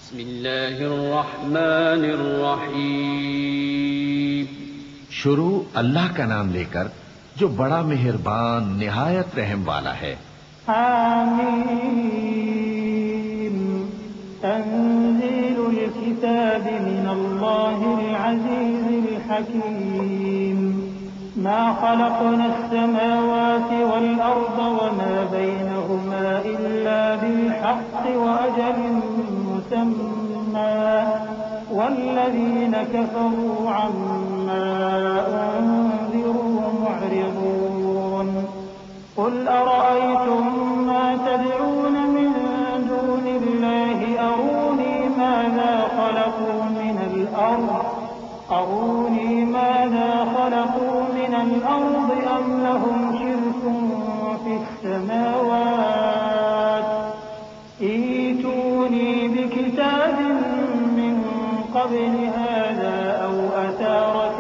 بسم اللہ الرحمن الرحیم. شروع اللہ کا نام لے کر جو بڑا مہربان نہایت رحم والا ہے. حامیم تنزیل الكتاب من اللہ العزیز الحکیم. ما خلقنا السماوات والأرض وما بينهما إلا بالحق وأجل مسمى والذين كفروا عما أنذروا معرضون. قل أرأيتم ما تدعون من دون الله أروني ماذا خلقوا من الأرض أم لهم شرك في السماوات ائتوني بكتاب من قبل هذا أو أثارة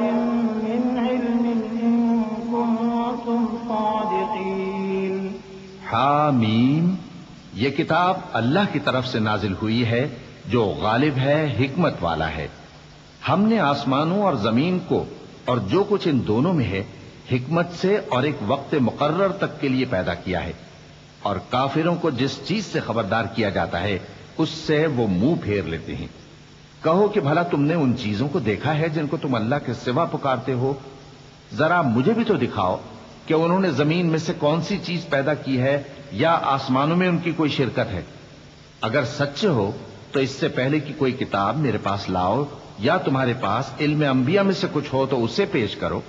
من علم إن كنتم صادقين. حامیم یہ کتاب اللہ کی طرف سے نازل ہوئی ہے جو غالب ہے، حکمت والا ہے. ہم نے آسمانوں اور زمین کو اور جو کچھ ان دونوں میں ہے حکمت سے اور ایک وقت مقرر تک کے لیے پیدا کیا ہے، اور کافروں کو جس چیز سے خبردار کیا جاتا ہے اس سے وہ منہ پھیر لیتے ہیں. کہو کہ بھلا تم نے ان چیزوں کو دیکھا ہے جن کو تم اللہ کے سوا پکارتے ہو؟ ذرا مجھے بھی تو دکھاؤ کہ انہوں نے زمین میں سے کون سی چیز پیدا کی ہے یا آسمانوں میں ان کی کوئی شرکت ہے. اگر سچے ہو تو اس سے پہلے کی کوئی کتاب میرے پاس لاؤ، یا تمہارے پاس علم انبیاء میں سے کچھ ہو تو اسے پیش کرو.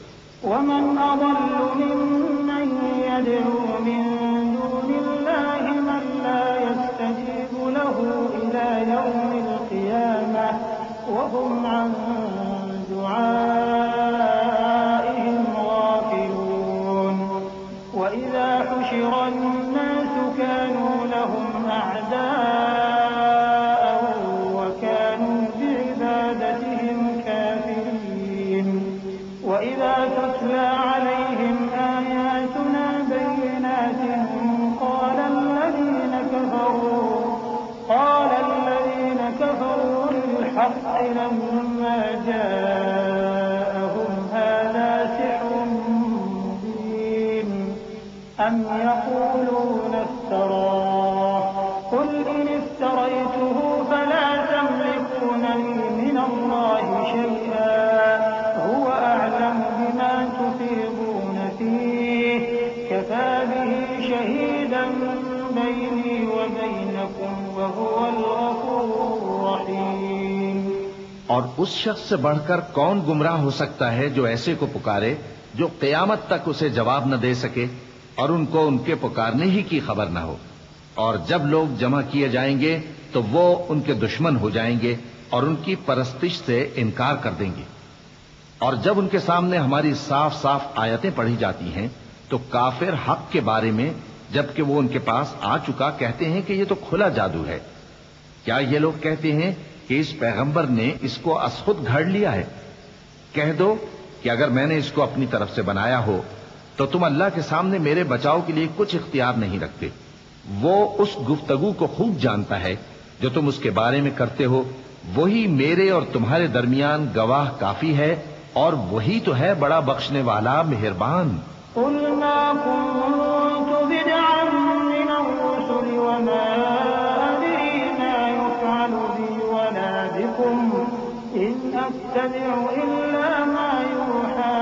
ومن أضل ممن يدعو من دون الله من لا يستجيب له إلى يوم القيامة وهم عن دعائهم غافلون. وإذا حشر الناس كانوا لهم أعداء وكانوا بعبادتهم كافرين. وإذا تتلى عليهم آياتنا بينات قال الذين كفروا للحق لما جاءهم هذا سحر مبين أم يقولون افتراه قل إن افتريته فلا تملكون لي من الله شيئا هو أعلم بما تفيضون فيه كفى به شهيدا بيني وبينكم وهو الغفور الرحيم. اور اس شخص سے بڑھ کر کون گمراہ ہو سکتا ہے جو ایسے کو پکارے جو قیامت تک اسے جواب نہ دے سکے اور ان کو ان کے پکارنے ہی کی خبر نہ ہو. اور جب لوگ جمع کیے جائیں گے تو وہ ان کے دشمن ہو جائیں گے اور ان کی پرستش سے انکار کر دیں گے. اور جب ان کے سامنے ہماری صاف صاف آیتیں پڑھی جاتی ہیں تو کافر حق کے بارے میں جبکہ وہ ان کے پاس آ چکا کہتے ہیں کہ یہ تو کھلا جادو ہے. کیا یہ لوگ کہتے ہیں کہ اس پیغمبر نے اس کو از خود گھڑ لیا ہے؟ کہہ دو کہ اگر میں نے اس کو اپنی طرف سے بنایا ہو تو تم اللہ کے سامنے میرے بچاؤ کے لیے کچھ اختیار نہیں رکھتے. وہ اس گفتگو کو خوب جانتا ہے جو تم اس کے بارے میں کرتے ہو. وہی میرے اور تمہارے درمیان گواہ کافی ہے اور وہی تو ہے بڑا بخشنے والا مہربان. قل ما كنت بدعا من الرسل وما أدري ما يفعل بي ولا بكم إن أتبع إلا ما يوحى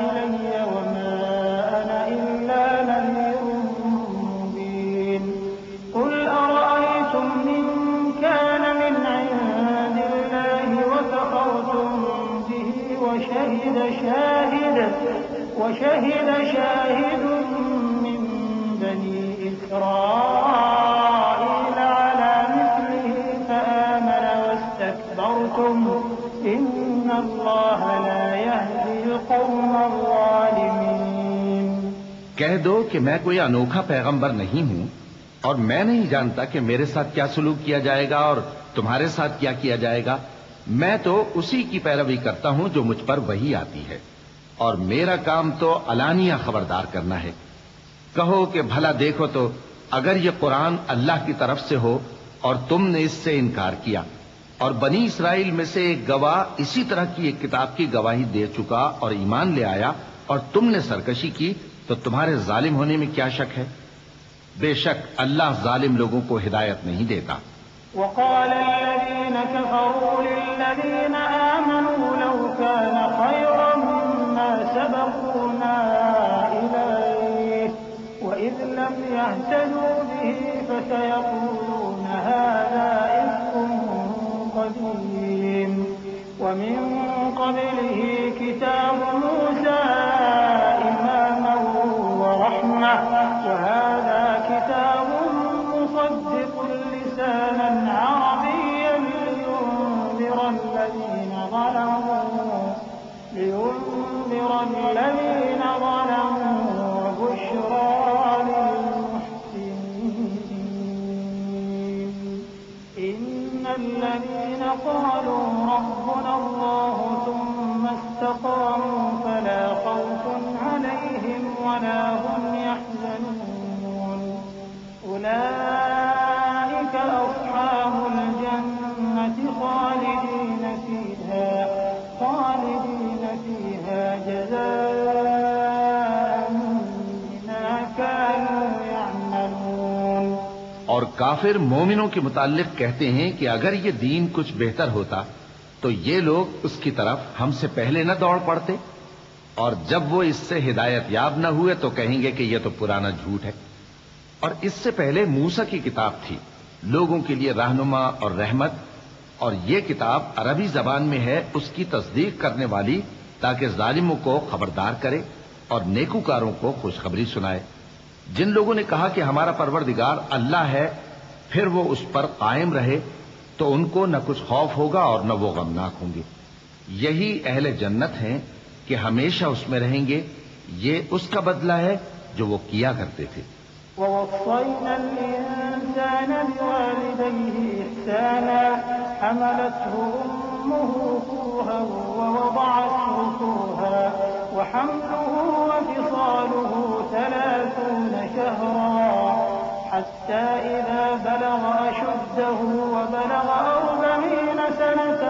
إلي وما أنا إلا نذير مبين. قل أرأيتم إن كان من عند الله وكفرتم به وشهد شاهد من بني إسرائيل على مثله فآمن واستكبرتم إن الله لا يهدي القوم الظالمين. کہہ دو کہ میں کوئی انوکھا پیغمبر نہیں ہوں اور میں نہیں جانتا کہ میرے ساتھ کیا سلوک کیا جائے گا اور تمہارے ساتھ کیا کیا جائے گا. میں تو اسی کی پیروی کرتا ہوں جو مجھ پر وحی آتی ہے اور میرا کام تو علانیہ خبردار کرنا ہے. کہو کہ بھلا دیکھو تو اگر یہ قرآن اللہ کی طرف سے ہو اور تم نے اس سے انکار کیا، اور بنی اسرائیل میں سے ایک گواہ اسی طرح کی ایک کتاب کی گواہی دے چکا اور ایمان لے آیا، اور تم نے سرکشی کی، تو تمہارے ظالم ہونے میں کیا شک ہے؟ بے شک اللہ ظالم لوگوں کو ہدایت نہیں دیتا۔ وقال الذين كفروا للذين آمنوا لو كان خيرا ما سبقونا إليه وإذ لم يهتدوا به فسيقولون هذا إفك قديم ومن قبله كتاب موسى إماما ورحمة وهذا كتاب مصدق لسانا عربيا لينذر الذين ظلموا وبشرى للمحسنين إن الذين قالوا ربنا الله ثم استقاموا فلا خوف عليهم ولا هم يحزنون أولئك أصحاب الجنة خالدين فيها جزاء بما كانوا يعملون۔ اور کافر مومنوں کے متعلق کہتے ہیں کہ اگر یہ دین کچھ بہتر ہوتا تو یہ لوگ اس کی طرف ہم سے پہلے نہ دوڑ پڑتے، اور جب وہ اس سے ہدایت یاب نہ ہوئے تو کہیں گے کہ یہ تو پرانا جھوٹ ہے۔ اور اس سے پہلے موسیٰ کی کتاب تھی، لوگوں کے لیے رہنما اور رحمت، اور یہ کتاب عربی زبان میں ہے، اس کی تصدیق کرنے والی، تاکہ ظالموں کو خبردار کرے اور نیکوکاروں کو خوشخبری سنائے۔ جن لوگوں نے کہا کہ ہمارا پروردگار اللہ ہے، پھر وہ اس پر قائم رہے تو ان کو نہ کچھ خوف ہوگا اور نہ وہ غمناک ہوں گے۔ یہی اہل جنت ہیں کہ ہمیشہ اس میں رہیں گے، یہ اس کا بدلہ ہے جو وہ کیا کرتے تھے۔ ووصينا الإنسان بوالديه إحسانا حملته أمه كرها ووضعته كرها وحمله وفصاله 30 شهرا حتى إذا بلغ أشده وبلغ 40 سنة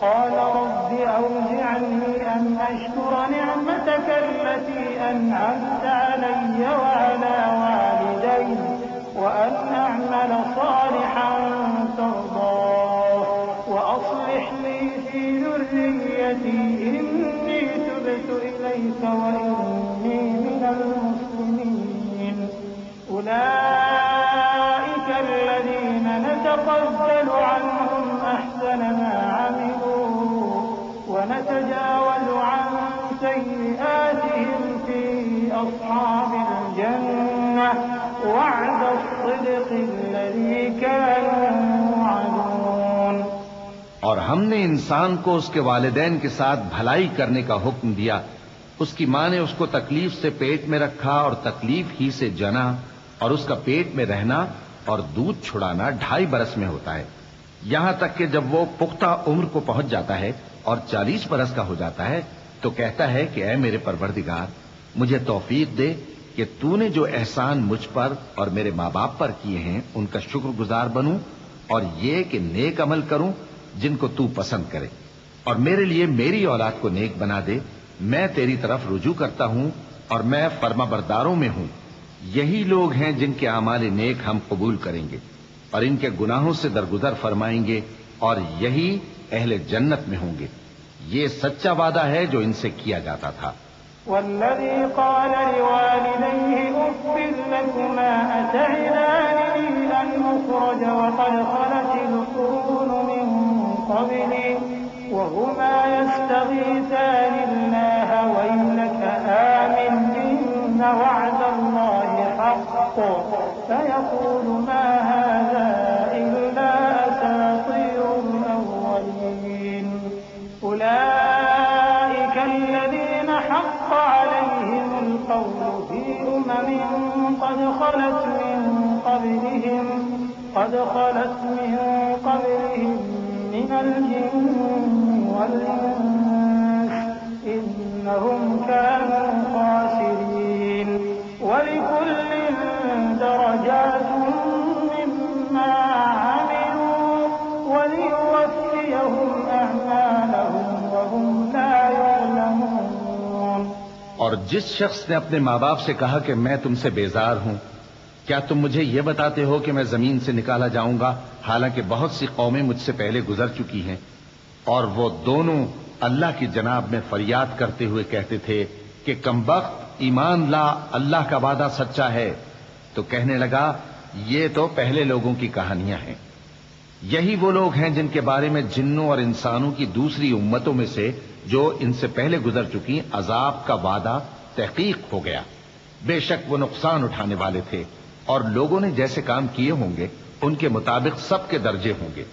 قال رب أوزعني أن أشكر نعمتك التي أنعمت علي وعلى والدي وأن أعمل صالحا ترضاه وأصلح لي في ذريتي إني تبت إليك وإني من المسلمين أولئك الذين نتقبل عنهم أحسن ما عملوا ونتجاوز عن سيئاتهم في أصحاب الجنة وعد الصدق الذي كانوا يوعدون۔ اور ہم نے انسان کو اس کے والدین کے ساتھ بھلائی کرنے کا حکم دیا۔ اس کی ماں نے اس کو تکلیف سے پیٹ میں رکھا اور تکلیف ہی سے جنا، اور اس کا پیٹ میں رہنا اور دودھ چھڑانا 2.5 برس میں ہوتا ہے، یہاں تک کہ جب وہ پختہ عمر کو پہنچ جاتا ہے اور 40 برس کا ہو جاتا ہے تو کہتا ہے کہ اے میرے پروردگار، مجھے توفیق دے کہ تو نے جو احسان مجھ پر اور میرے ماں باپ پر کیے ہیں ان کا شکر گزار بنوں، اور یہ کہ نیک عمل کروں جن کو تو پسند کرے، اور میرے لیے میری اولاد کو نیک بنا دے۔ میں تیری طرف رجوع کرتا ہوں اور میں فرما برداروں میں ہوں۔ یہی لوگ ہیں جن کے اعمال نیک ہم قبول کریں گے اور ان کے گناہوں سے درگزر فرمائیں گے، اور یہی اہل جنت میں ہوں گے۔ یہ سچا وعدہ ہے جو ان سے کیا جاتا تھا۔ والذي قال لوالديه أف لكما أتعدانني أن أخرج وقد خلت القرون من قبلي وهما يستغيثان الله ويلك آمن إن وعد الله حق فيقول ما هذا إلا أساطير الأولين أولئك الذين حق عليهم القول في قد خلت من قبلهم من الجن والإنس إنهم كانوا خاسرين جس شخص نے اپنے ماں باپ سے کہا کہ میں تم سے بیزار ہوں، کیا تم مجھے یہ بتاتے ہو کہ میں زمین سے نکالا جاؤں گا، حالانکہ بہت سی قومیں مجھ سے پہلے گزر چکی ہیں؟ اور وہ دونوں اللہ کی جناب میں فریاد کرتے ہوئے کہتے تھے کہ کمبخت، ایمان لا، اللہ کا وعدہ سچا ہے۔ تو کہنے لگا یہ تو پہلے لوگوں کی کہانیاں ہیں، یہی وہ لوگ ہیں جن کے بارے میں جنوں اور انسانوں کی دوسری امتوں میں سے جو ان سے پہلے گزر چکی عذاب کا وعدہ تحقیق ہو گیا۔ بے شک وہ نقصان اٹھانے والے تھے، اور لوگوں نے جیسے کام کیے ہوں گے ان کے مطابق سب کے درجے ہوں گے۔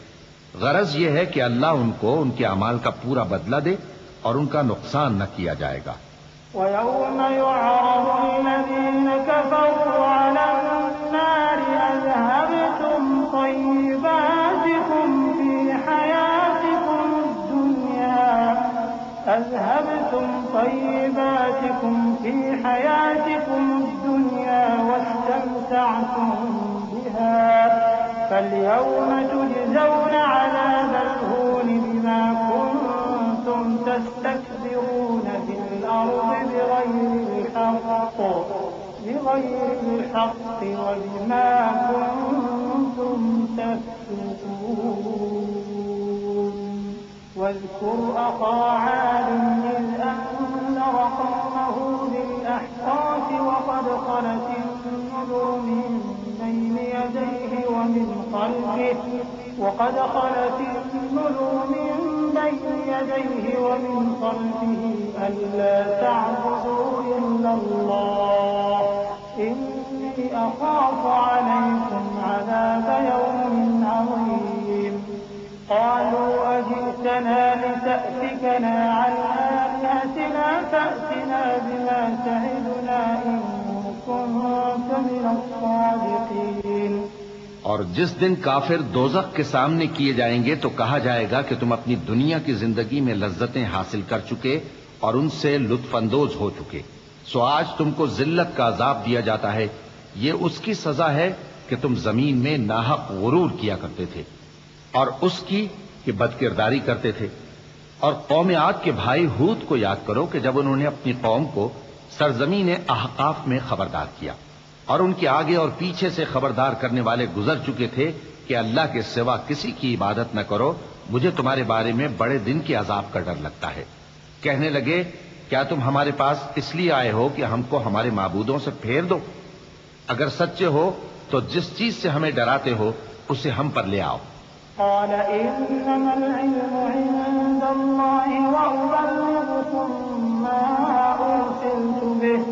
غرض یہ ہے کہ اللہ ان کو ان کے اعمال کا پورا بدلہ دے اور ان کا نقصان نہ کیا جائے گا۔ وَيَوْمَ يُعْرَضُ الَّذِينَ كَفَرُوا عَلَى النَّارِ أَذْهَبْتُمْ طَيِّبَاتِكُمْ فِي حَيَاتِكُمُ الدُّنْيَا وَاسْتَمْتَعْتُمْ بِهَا فَالْيَوْمَ تُجْزَوْنَ عَذَابَ الْهُونِ بِمَا كُنتُمْ تَسْتَكْبِرُونَ فِي الْأَرْضِ بِغَيْرِ الْحَقِّ وَبِمَا كُنتُمْ تَفْسُقُونَ واذكر أخا عاد إذ أنذر قومه بالأحقاف وقد خلت النذر من بين يديه ومن خلفه ألا تعبدوا إلا الله إني أخاف عليكم عذاب يوم عظيم قالوا أجئتنا لتأفكنا عن آلهتنا فأتنا بما تعدنا إن كنت من الصادقين۔ اور جس دن کافر دوزخ کے سامنے کیے جائیں گے تو کہا جائے گا کہ تم اپنی دنیا کی زندگی میں لذتیں حاصل کر چکے اور ان سے لطف اندوز ہو چکے، سو آج تم کو ذلت کا عذاب دیا جاتا ہے۔ یہ اس کی سزا ہے کہ تم زمین میں ناحق غرور کیا کرتے تھے، اور اس کی کہ بدکرداری کرتے تھے۔ اور قوم عاد کے بھائی ہود کو یاد کرو کہ جب انہوں نے اپنی قوم کو سرزمین احقاف میں خبردار کیا، اور ان کے آگے اور پیچھے سے خبردار کرنے والے گزر چکے تھے کہ اللہ کے سوا کسی کی عبادت نہ کرو، مجھے تمہارے بارے میں بڑے دن کے عذاب کا ڈر لگتا ہے۔ کہنے لگے کیا تم ہمارے پاس اس لیے آئے ہو کہ ہم کو ہمارے معبودوں سے پھیر دو؟ اگر سچے ہو تو جس چیز سے ہمیں ڈراتے ہو اسے ہم پر لے آؤ۔ قال إنما العلم عند الله وأبلغكم ما أرسلت به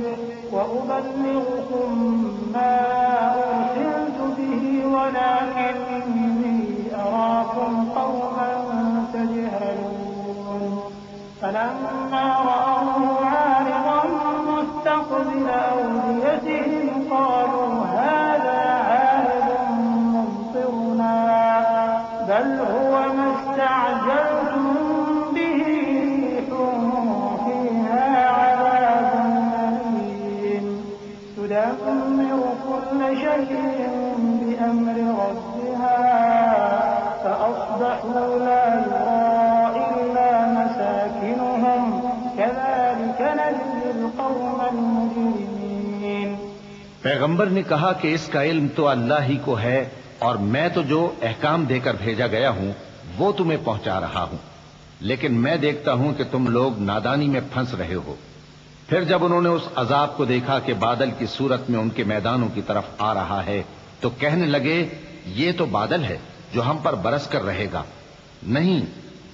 ولكني أراكم قوما تجهلون فلما رأوه عارضا مستقبل أوديتهم قالوا هذا عارض ممطرنا بل هو ما استعجلتم به ريح فيها عذاب أليم تدمر كل شيء بأمر ربها فأصبحوا لا يرى إلا مساكنهم كذلك نجزي القوم المجرمين۔ پیغمبر نے کہا کہ اس کا علم تو اللہ ہی کو ہے، اور میں تو جو احکام دے کر بھیجا گیا ہوں وہ تمہیں پہنچا رہا ہوں، لیکن میں دیکھتا ہوں کہ تم لوگ نادانی میں پھنس رہے ہو۔ پھر جب انہوں نے اس عذاب کو دیکھا کہ بادل کی صورت میں ان کے میدانوں کی طرف آ رہا ہے تو کہنے لگے یہ تو بادل ہے جو ہم پر برس کر رہے گا، نہیں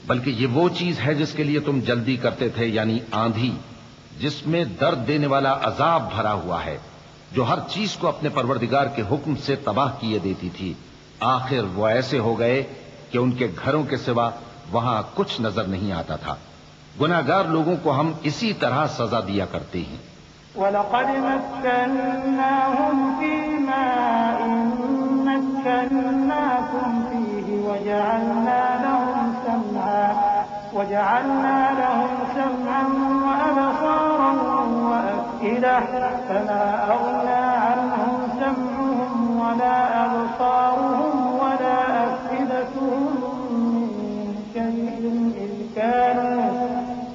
بلکہ یہ وہ چیز ہے جس کے لیے تم جلدی کرتے تھے، یعنی آندھی جس میں درد دینے والا عذاب بھرا ہوا ہے، جو ہر چیز کو اپنے پروردگار کے حکم سے تباہ کیے دیتی تھی۔ آخر وہ ایسے ہو گئے کہ ان کے گھروں کے سوا وہاں کچھ نظر نہیں آتا تھا۔ گناہگار لوگوں کو ہم اسی طرح سزا دیا کرتے ہیں۔ وَلَقَدْ مَكَّنَّاهُمْ فِي مَاءٍ مَكَّنَّاكُمْ فِيهِ وَجَعَلْنَا لَهُمْ سَمْعًا وَأَبْصَارًا وَأَفْئِدَةً فَمَا أَغْنَى عَنْهُمْ سَمْعُهُمْ وَلَا أَبْصَارُهُمْ وَلَا أَفْئِدَتُهُم مِّن شَيْءٍ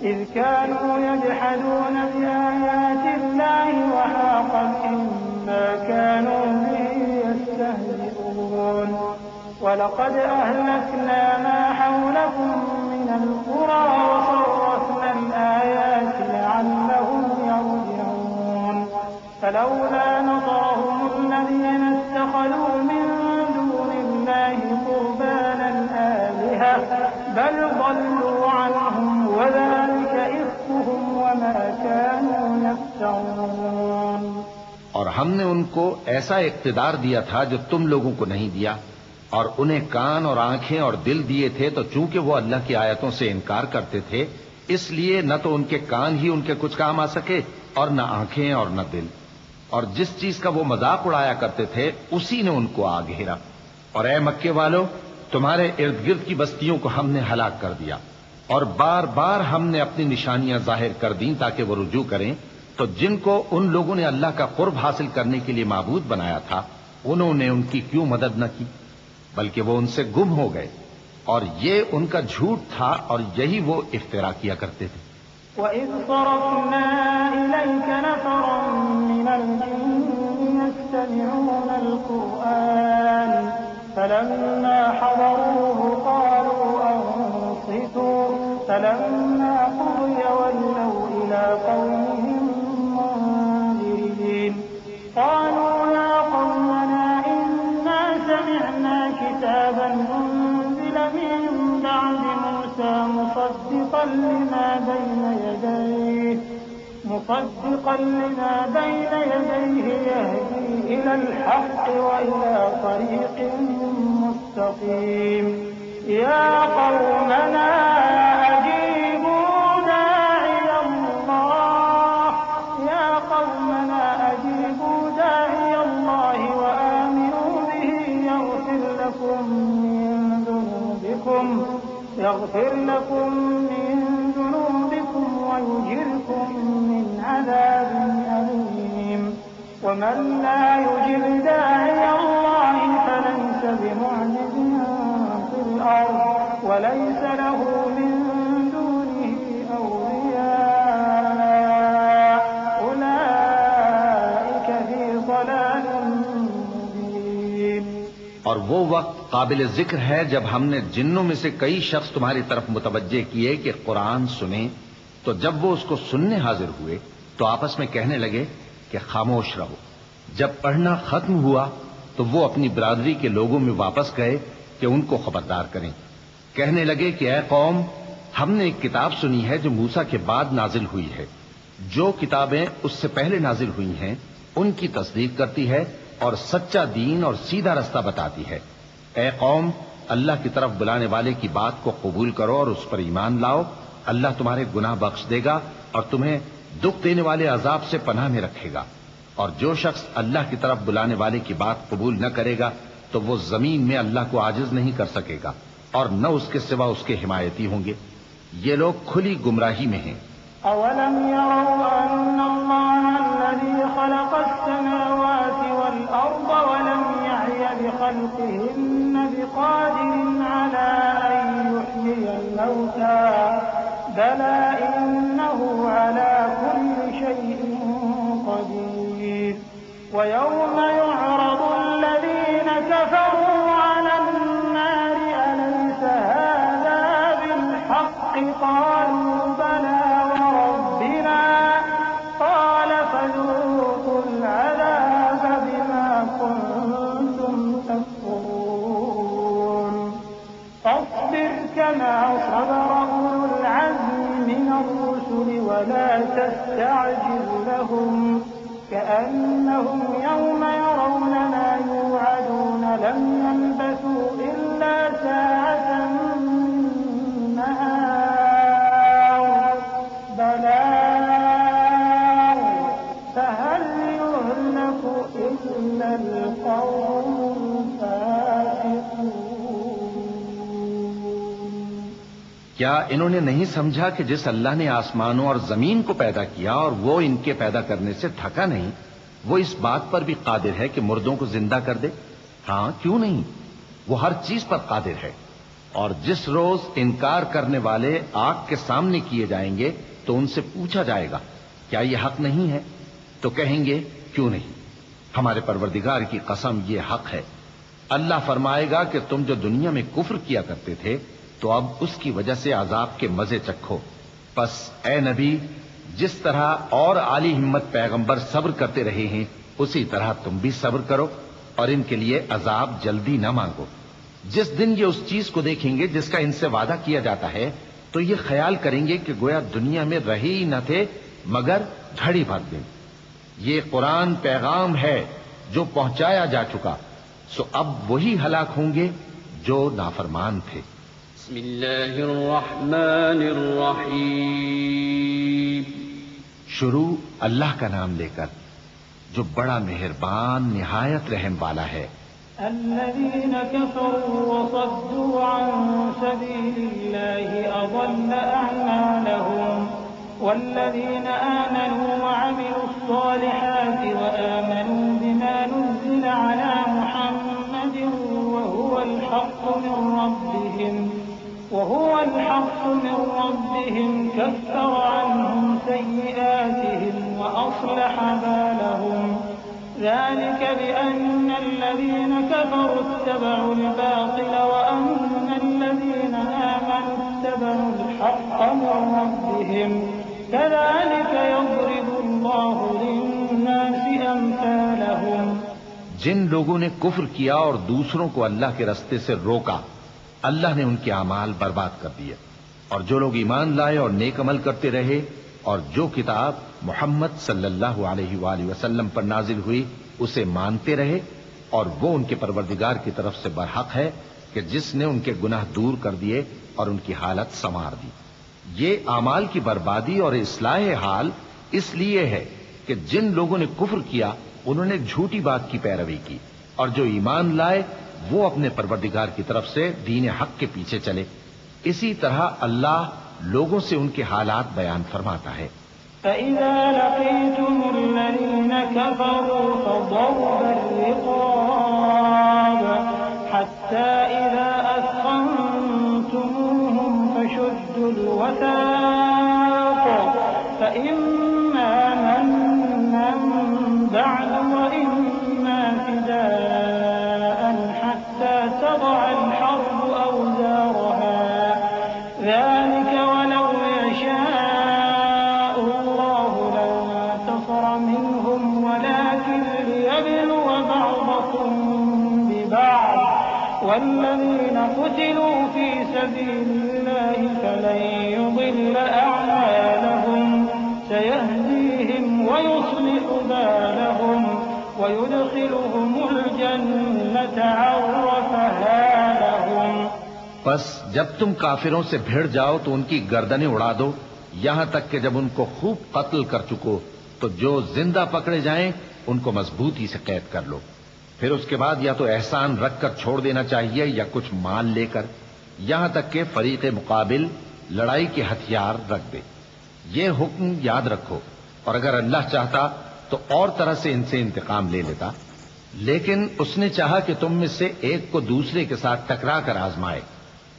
إِذْ كَانُوا يَجْحَدُونَ بِآيَاتِ كانوا به يستهزئون ولقد أهلكنا ما حولكم من القرى وصرفنا الآيات لعلهم يرجعون فلولا نصرهم الذين اتخذوا من دون الله قربانا آلهة بل ضلوا عنهم وذلك إفكهم وما كانوا يفترون. اور ہم نے ان کو ایسا اقتدار دیا تھا جو تم لوگوں کو نہیں دیا، اور انہیں کان اور آنکھیں اور دل دیے تھے، تو چونکہ وہ اللہ کی آیتوں سے انکار کرتے تھے اس لیے نہ تو ان کے کان ہی ان کے کچھ کام آ سکے اور نہ آنکھیں اور نہ دل، اور جس چیز کا وہ مذاق اڑایا کرتے تھے اسی نے ان کو آ گھیرا. اور اے مکے والو، تمہارے ارد گرد کی بستیوں کو ہم نے ہلاک کر دیا، اور بار بار ہم نے اپنی نشانیاں ظاہر کر دیں تاکہ وہ رجوع کریں. تو جن کو ان لوگوں نے اللہ کا قرب حاصل کرنے کے لیے معبود بنایا تھا انہوں نے ان کی کیوں مدد نہ کی، بلکہ وہ ان سے گم ہو گئے، اور یہ ان کا جھوٹ تھا اور یہی وہ افترا کیا کرتے تھے. وَإِذْ صَرَفْنَا إِلَيْكَ نَفَرًا مِنَ الْجِنِّ يَسْتَمِعُونَ الْقُرْآنَ فَلَمَّا حَضَرُوهُ قَالُوا أَنصِتُوا فَلَمَّا قُضِيَ وَلَّوْا إِلَى قَوْمِهِم مُّنذِرِينَ قَالُوا يَا قَوْمَنَا إِنَّا سَمِعْنَا كِتَابًا أُنزِلَ مِن بَعْدِ مُوسَىٰ مُصَدِّقًا لِّمَا بَيْنَ يَدَيْهِ يَهْدِي إِلَى الْحَقِّ وَإِلَى طَرِيقٍ مُّسْتَقِيمٍ يَا قَوْمَنَا أَجِيبُوا دَاعِيَ اللَّهِ وَآمِنُوا بِهِ يَغْفِرْ لَكُم مِّن ذُنُوبِكُمْ وَيُجِرْكُم مِّنْ عَذَابٍ أَلِيمٍ. وَمَن لَّا يُجِبْ دَاعِيَ اللَّهِ فَلَيْسَ بِمُعْجِزٍ فِي الْأَرْضِ وَلَيْسَ لَهُ مِن دُونِهِ أَوْلِيَاءُ أُولَٰئِكَ فِي ضَلَالٍ مُّبِينٍ. اور وہ وقت قابل ذکر ہے جب ہم نے جنوں میں سے کئی شخص تمہاری طرف متوجہ کیے کہ قرآن سنیں، تو جب وہ اس کو سننے حاضر ہوئے تو آپس میں کہنے لگے کہ خاموش رہو. جب پڑھنا ختم ہوا تو وہ اپنی برادری کے لوگوں میں واپس گئے کہ ان کو خبردار کریں. کہنے لگے کہ اے قوم، ہم نے ایک کتاب سنی ہے جو موسیٰ کے بعد نازل ہوئی ہے، جو کتابیں اس سے پہلے نازل ہوئی ہیں ان کی تصدیق کرتی ہے اور سچا دین اور سیدھا رستہ بتاتی ہے. اے قوم، اللہ کی طرف بلانے والے کی بات کو قبول کرو اور اس پر ایمان لاؤ، اللہ تمہارے گناہ بخش دے گا اور تمہیں دکھ دینے والے عذاب سے پناہ میں رکھے گا. اور جو شخص اللہ کی طرف بلانے والے کی بات قبول نہ کرے گا تو وہ زمین میں اللہ کو عاجز نہیں کر سکے گا اور نہ اس کے سوا اس کے حمایتی ہوں گے. یہ لوگ کھلی گمراہی میں ہیں. أَوَلَمْ يَرَوْا أَنَّ اللَّهَ الَّذِي خَلَقَ السَّمَاوَاتِ وَالْأَرْضَ وَلَمْ يَعْيَ بِخَلْقِهِنَّ بِقَادِرٍ عَلَىٰ أَن يُحْيِيَ الْمَوْتَىٰ بَلَىٰ إِنَّهُ عَلَىٰ كُلِّ شَيْءٍ قَدِيرٌ. وَيَوْمَ يُعْرَضُ الَّذِينَ كَفَرُوا عَلَى النَّارِ أَلَيْسَ هَٰذَا بِالْحَقِّ قَالُوا بَلَىٰ وَرَبِّنَا قَالَ فَذُوقُوا الْعَذَابَ بِمَا كُنتُمْ تَكْفُرُونَ. فاصبر كما صبر أولو العزم من الرسل ولا تستعجل لهم كأنهم يوم يرون ما يوعدون لم يلبثوا إلا ساعة من نهار بلاغ فهل يهلك إلا القوم الفاسقون. کیا انہوں نے نہیں سمجھا کہ جس اللہ نے آسمانوں اور زمین کو پیدا کیا اور وہ ان کے پیدا کرنے سے تھکا نہیں، وہ اس بات پر بھی قادر ہے کہ مردوں کو زندہ کر دے؟ ہاں، کیوں نہیں، وہ ہر چیز پر قادر ہے. اور جس روز انکار کرنے والے آگ کے سامنے کیے جائیں گے تو ان سے پوچھا جائے گا کیا یہ حق نہیں ہے؟ تو کہیں گے کیوں نہیں. ہمارے پروردگار کی قسم یہ حق ہے، اللہ فرمائے گا کہ تم جو دنیا میں کفر کیا کرتے تھے تو اب اس کی وجہ سے عذاب کے مزے چکھو۔ پس اے نبی، جس طرح اور عالی ہمت پیغمبر صبر کرتے رہے ہیں اسی طرح تم بھی صبر کرو، اور ان کے لیے عذاب جلدی نہ مانگو۔ جس دن یہ اس چیز کو دیکھیں گے جس کا ان سے وعدہ کیا جاتا ہے تو یہ خیال کریں گے کہ گویا دنیا میں رہے ہی نہ تھے مگر گھڑی بھر دن۔ یہ قرآن پیغام ہے جو پہنچایا جا چکا، سو اب وہی ہلاک ہوں گے جو نافرمان تھے۔ بسم اللہ الرحمن الرحیم۔ شروع اللہ کا نام لے کر جو بڑا مہربان نہایت رحم والا ہے۔ الذين كفروا وصدوا عن سبيل الله أضل أعمالهم والذين آمنوا وعملوا الصالحات وآمنوا بما نزل على محمد وهو الحق من ربهم كفر عنهم سيئاتهم وأصلح بالهم ذلك بأن الذين كفروا اتبعوا الباطل وأن الذين آمنوا اتبعوا الحق من ربهم كذلك يضرب الله للناس أمثالهم۔ جن لوگوں نے کفر کیا اور دوسروں کو اللہ کے رستے سے روکا، اللہ نے ان کے اعمال برباد کر دیے، اور جو لوگ ایمان لائے اور نیک عمل کرتے رہے اور جو کتاب محمد صلی اللہ علیہ وآلہ وسلم پر نازل ہوئی اسے مانتے رہے، اور وہ ان کے پروردگار کی طرف سے برحق ہے کہ جس نے ان کے گناہ دور کر دیے اور ان کی حالت سنوار دی۔ یہ اعمال کی بربادی اور اصلاح حال اس لیے ہے کہ جن لوگوں نے کفر کیا انہوں نے جھوٹی بات کی پیروی کی، اور جو ایمان لائے وہ اپنے پروردگار کی طرف سے دین حق کے پیچھے چلے۔ اسی طرح اللہ لوگوں سے ان کے حالات بیان فرماتا ہے۔ فإذا لقيتم الذين كفروا فضرب الرقاب حتى إذا أثخنتموهم فشدوا الوثاق فإما منا بعد وإما فداء حتى تضع الحرب أوزارها ذلك ولو يشاء الله لانتصر منهم ولكن ليبلو بعضكم ببعض والذين قتلوا في سبيل الله فلن يضل أعمالهم سيهديهم ويصلح بالهم ويدخلهم الجنة عرفها لهم۔ پس جب تم کافروں سے بھیڑ جاؤ تو ان کی گردنیں اڑا دو یہاں تک کہ جب ان کو خوب قتل کر چکو تو جو زندہ پکڑے جائیں ان کو مضبوطی سے قید کر لو، پھر اس کے بعد یا تو احسان رکھ کر چھوڑ دینا چاہیے یا کچھ مال لے کر، یہاں تک کہ فریق مقابل لڑائی کے ہتھیار رکھ دے۔ یہ حکم یاد رکھو، اور اگر اللہ چاہتا تو اور طرح سے ان سے انتقام لے لیتا، لیکن اس نے چاہا کہ تم میں سے ایک کو دوسرے کے ساتھ ٹکرا کر آزمائے،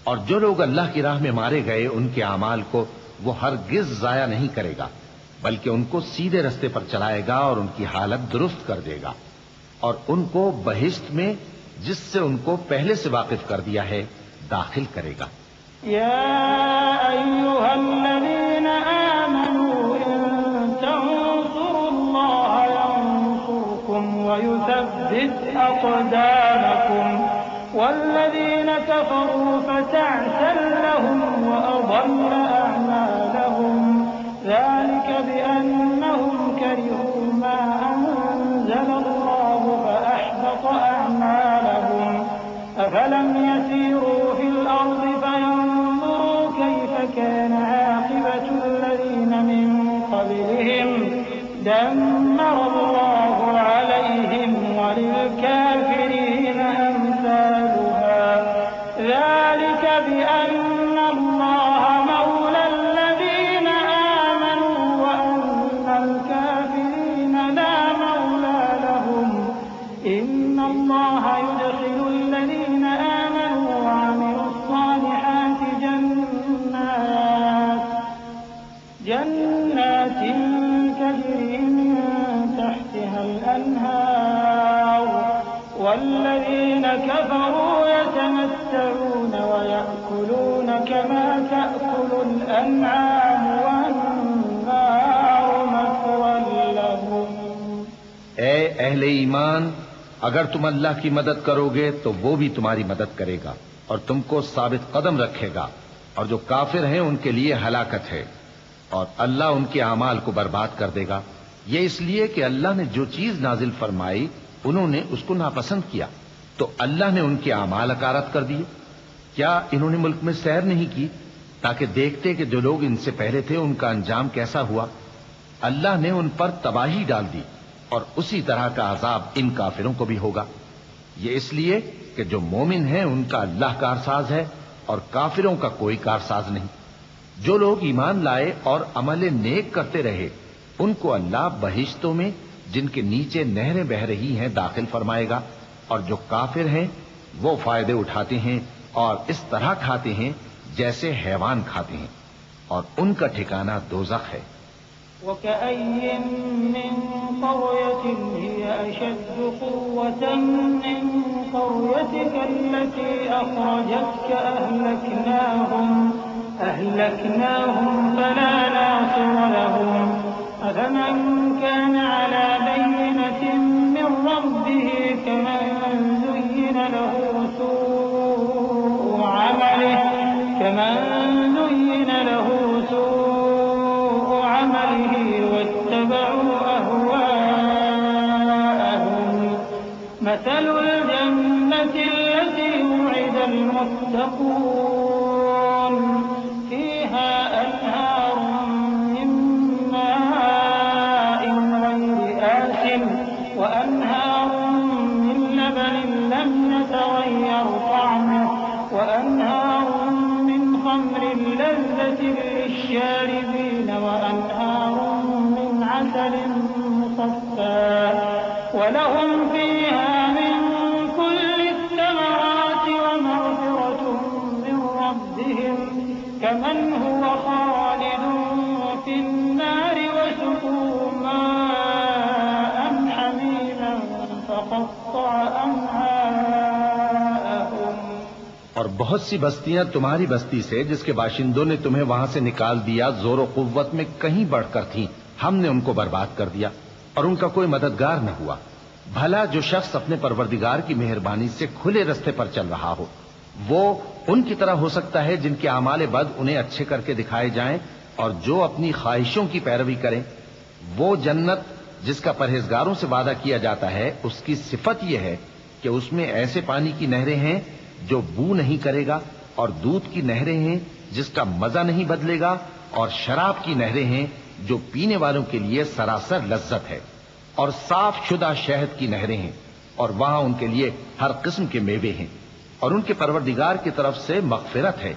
اور جو لوگ اللہ کی راہ میں مارے گئے ان کے اعمال کو وہ ہرگز ضائع نہیں کرے گا، بلکہ ان کو سیدھے رستے پر چلائے گا اور ان کی حالت درست کر دے گا، اور ان کو بہشت میں جس سے ان کو پہلے سے واقف کر دیا ہے داخل کرے گا۔ يا أيها الذين آمنوا إن تنصروا الله ينصركم ويثبت أقدامكم والذين كفروا فتعسا لهم وأضل أعمالهم ذلك بأنهم كرهوا ما أنزل الله فأحبط أعمالهم أفلم يسيروا في الأرض فينظروا كيف كان عاقبة الذين من قبلهم دمر الله عليهم وللكافرين أمثالها ذلك بأن الله مولى الذين آمنوا وأن الكافرين لا مولى لهم إن الله يدخل الذين آمنوا وعملوا الصالحات جنات تجري من تحتها الأنهار والذين كفروا يتمتعون ويأكلون كما تأكل الأنعام والنار مثوى لهم. اے اہل ایمان، اگر تم اللہ کی مدد کرو گے تو وہ بھی تمہاری مدد کرے گا اور تم کو ثابت قدم رکھے گا، اور جو کافر ہیں ان کے لیے ہلاکت ہے، اور اللہ ان کے اعمال کو برباد کر دے گا. یہ اس لیے کہ اللہ نے جو چیز نازل فرمائی انہوں نے اس کو ناپسند کیا، تو اللہ نے ان کے اعمال اکارت کر دیے. کیا انہوں نے ملک میں سیر نہیں کی تاکہ دیکھتے کہ جو لوگ ان سے پہلے تھے ان کا انجام کیسا ہوا؟ اللہ نے ان پر تباہی ڈال دی، اور اسی طرح کا عذاب ان کافروں کو بھی ہوگا. یہ اس لیے کہ جو مومن ہیں ان کا اللہ کارساز ہے اور کافروں کا کوئی کارساز نہیں. جو لوگ ایمان لائے اور عمل نیک کرتے رہے ان کو اللہ بہشتوں میں جن کے نیچے نہریں بہ رہی ہیں داخل فرمائے گا، اور جو کافر ہیں وہ فائدے اٹھاتے ہیں اور اس طرح کھاتے ہیں جیسے حیوان کھاتے ہیں، اور ان کا ٹھکانہ دوزخ ہے. وكأي من قرية هي أشد قوة من قريتك التي أخرجتك أهلكناهم فلا ناصر لهم. أفمن كان على بينة من ربه كمن زين له سوء عمله واتبعوا أهواءهم. مثل الجنة التي وعد المتقون فيها أنهار من ماء غير آسن وأنهار من لبن لم يتغير طعمه وأنهار من خمر لذة للشاربين وأنهار من عسل مصفى ولهم فيها من كل الثمرات ومغفرة من ربهم كمن هو خالد في النار وسقوا ماء حميما فقطع أمعاءهم. اور بہت سی بستیاں تمہاری بستی سے جس کے باشندوں نے تمہیں وہاں سے نکال دیا زور و قوت میں کہیں بڑھ کر تھیں، ہم نے ان کو برباد کر دیا اور ان کا کوئی مددگار نہ ہوا. بھلا جو شخص اپنے پروردگار کی مہربانی سے کھلے رستے پر چل رہا ہو وہ ان کی طرح ہو سکتا ہے جن کے اعمال بد انہیں اچھے کر کے دکھائے جائیں اور جو اپنی خواہشوں کی پیروی کریں. وہ جنت جس کا پرہیزگاروں سے وعدہ کیا جاتا ہے اس کی صفت یہ ہے کہ اس میں ایسے پانی کی نہریں ہیں جو بو نہیں کرے گا، اور دودھ کی نہریں ہیں جس کا مزہ نہیں بدلے گا، اور شراب کی نہریں ہیں جو پینے والوں کے لیے سراسر لذت ہے، اور صاف شدہ شہد کی نہریں ہیں، اور وہاں ان کے لیے ہر قسم کے میوے ہیں، اور ان کے پروردگار کی طرف سے مغفرت ہے.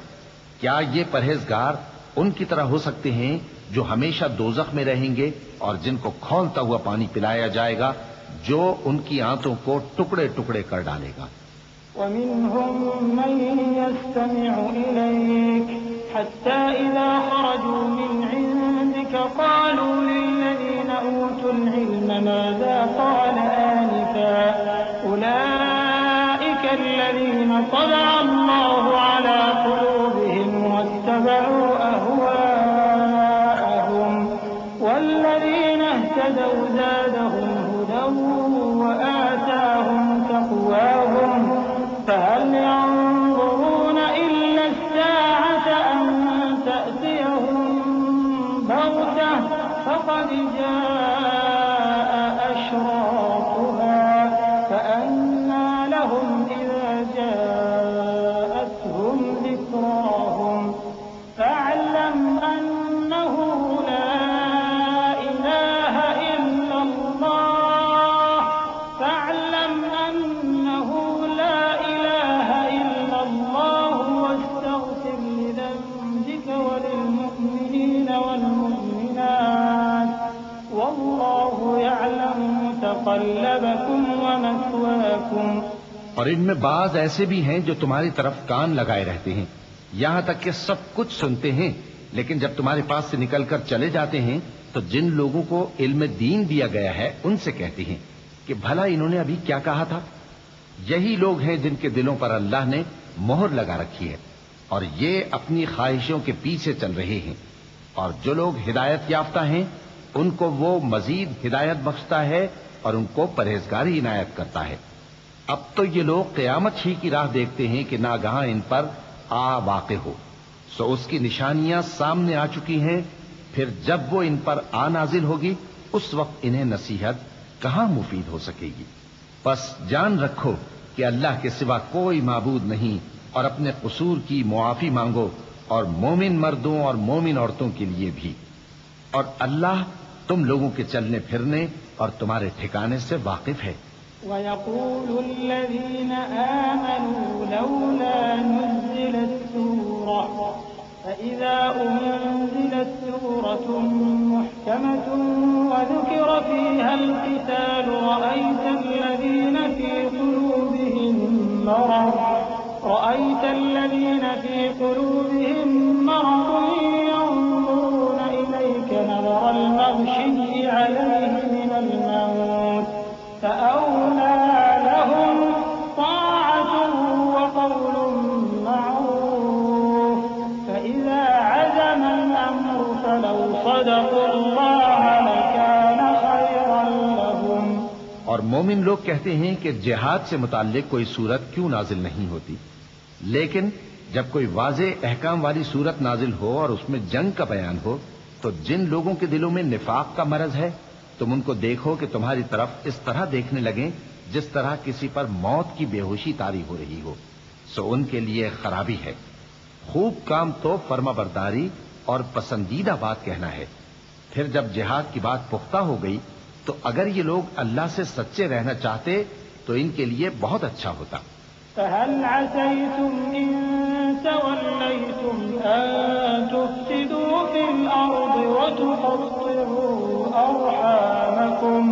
کیا یہ پرہیزگار ان کی طرح ہو سکتے ہیں جو ہمیشہ دوزخ میں رہیں گے اور جن کو کھولتا ہوا پانی پلایا جائے گا جو ان کی آنتوں کو ٹکڑے ٹکڑے کر ڈالے گا. ومنهم من يستمع إليك حتى إذا خرجوا من عندك قالوا للذين أوتوا العلم ماذا قال آنفا أولئك الذين طبع الله على قلوبهم واتبعوا أهواءهم والذين اهتدوا زادهم هدى وآتاهم تقواهم فهل ينظرون إلا الساعة أن تأتيهم بغتة فقد جاء أشراطها فأنى لهم إذا جاءتهم ذكراهم فاعلم أنه لا إله إلا الله فاعلم أنه لا إله إلا الله واستغفر لذنبك وللمؤمنين والمؤمنات والله يعلم متقلبكم ومثواكم. اور ان میں بعض ایسے بھی ہیں جو تمہاری طرف کان لگائے رہتے ہیں یہاں تک کہ سب کچھ سنتے ہیں، لیکن جب تمہارے پاس سے نکل کر چلے جاتے ہیں تو جن لوگوں کو علم دین دیا گیا ہے ان سے کہتے ہیں کہ بھلا انہوں نے ابھی کیا کہا تھا. یہی لوگ ہیں جن کے دلوں پر اللہ نے مہر لگا رکھی ہے اور یہ اپنی خواہشوں کے پیچھے چل رہے ہیں، اور جو لوگ ہدایت یافتہ ہیں ان کو وہ مزید ہدایت بخشتا ہے اور ان کو پرہیزگاری عنایت کرتا ہے۔ اب تو یہ لوگ قیامت ہی کی راہ دیکھتے ہیں کہ ناگہاں ان پر آ واقع ہو، سو اس کی نشانیاں سامنے آ چکی ہیں، پھر جب وہ ان پر آ نازل ہوگی اس وقت انہیں نصیحت کہاں مفید ہو سکے گی۔ بس جان رکھو کہ اللہ کے سوا کوئی معبود نہیں، اور اپنے قصور کی معافی مانگو، اور مومن مردوں اور مومن عورتوں کے لیے بھی، اور اللہ تم لوگوں کے چلنے پھرنے اور تمہارے ٹھکانے سے واقف ہے۔ ويقول الذين آمنوا لولا نزلت سورة فإذا أنزلت سورة محكمة وذكر فيها القتال رأيت الذين في قلوبهم مرض ينظرون إليك نظر المغشي عليه من الموت فأولى لهم طاعة وقول معروف فإذا عزم الأمر فلو صدقوا الله لكان خيرا لهم۔ اور مومن لوگ کہتے ہیں کہ جہاد سے متعلق کوئی صورت کیوں نازل نہیں ہوتی، لیکن جب کوئی واضح احکام والی صورت نازل ہو اور اس میں جنگ کا بیان ہو تو جن لوگوں کے دلوں میں نفاق کا مرض ہے تم ان کو دیکھو کہ تمہاری طرف اس طرح دیکھنے لگیں جس طرح کسی پر موت کی بے ہوشی طاری ہو رہی ہو، سو ان کے لیے خرابی ہے۔ خوب کام تو فرما برداری اور پسندیدہ بات کہنا ہے۔ پھر جب جہاد کی بات پختہ ہو گئی تو اگر یہ لوگ اللہ سے سچے رہنا چاہتے تو ان کے لیے بہت اچھا ہوتا۔ فهل عسيتم إن توليتم أن تفسدوا في الأرض وتقطعوا أرحامكم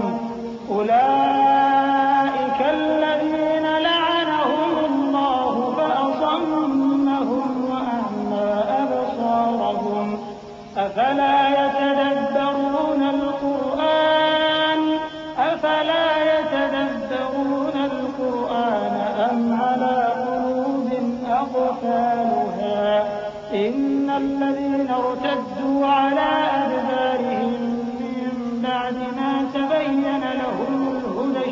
أولئك الذين لعنهم الله فأصمهم وأعمى أبصارهم أفلا يتدبرون القرآن أم على قلوب أقفالها إن الذين ارتدوا على أدبارهم من بعد ما تبين لهم الهدى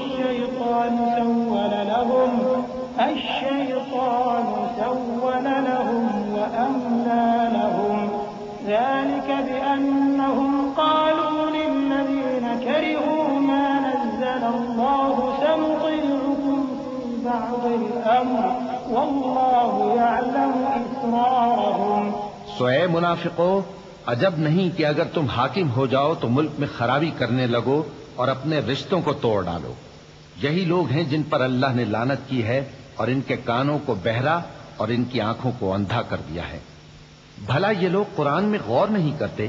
الشيطان سول لهم وأملى لهم ذلك بأنهم قالوا للذين كرهوا ما نزل الله سنطيعكم في بعض الأمر والله يعلم إسرارهم۔ سو اے منافقو، عجب نہیں کہ اگر تم حاکم ہو جاؤ تو ملک میں خرابی کرنے لگو اور اپنے رشتوں کو توڑ ڈالو۔ یہی لوگ ہیں جن پر اللہ نے لعنت کی ہے اور ان کے کانوں کو بہرا اور ان کی آنکھوں کو اندھا کر دیا ہے۔ بھلا یہ لوگ قرآن میں غور نہیں کرتے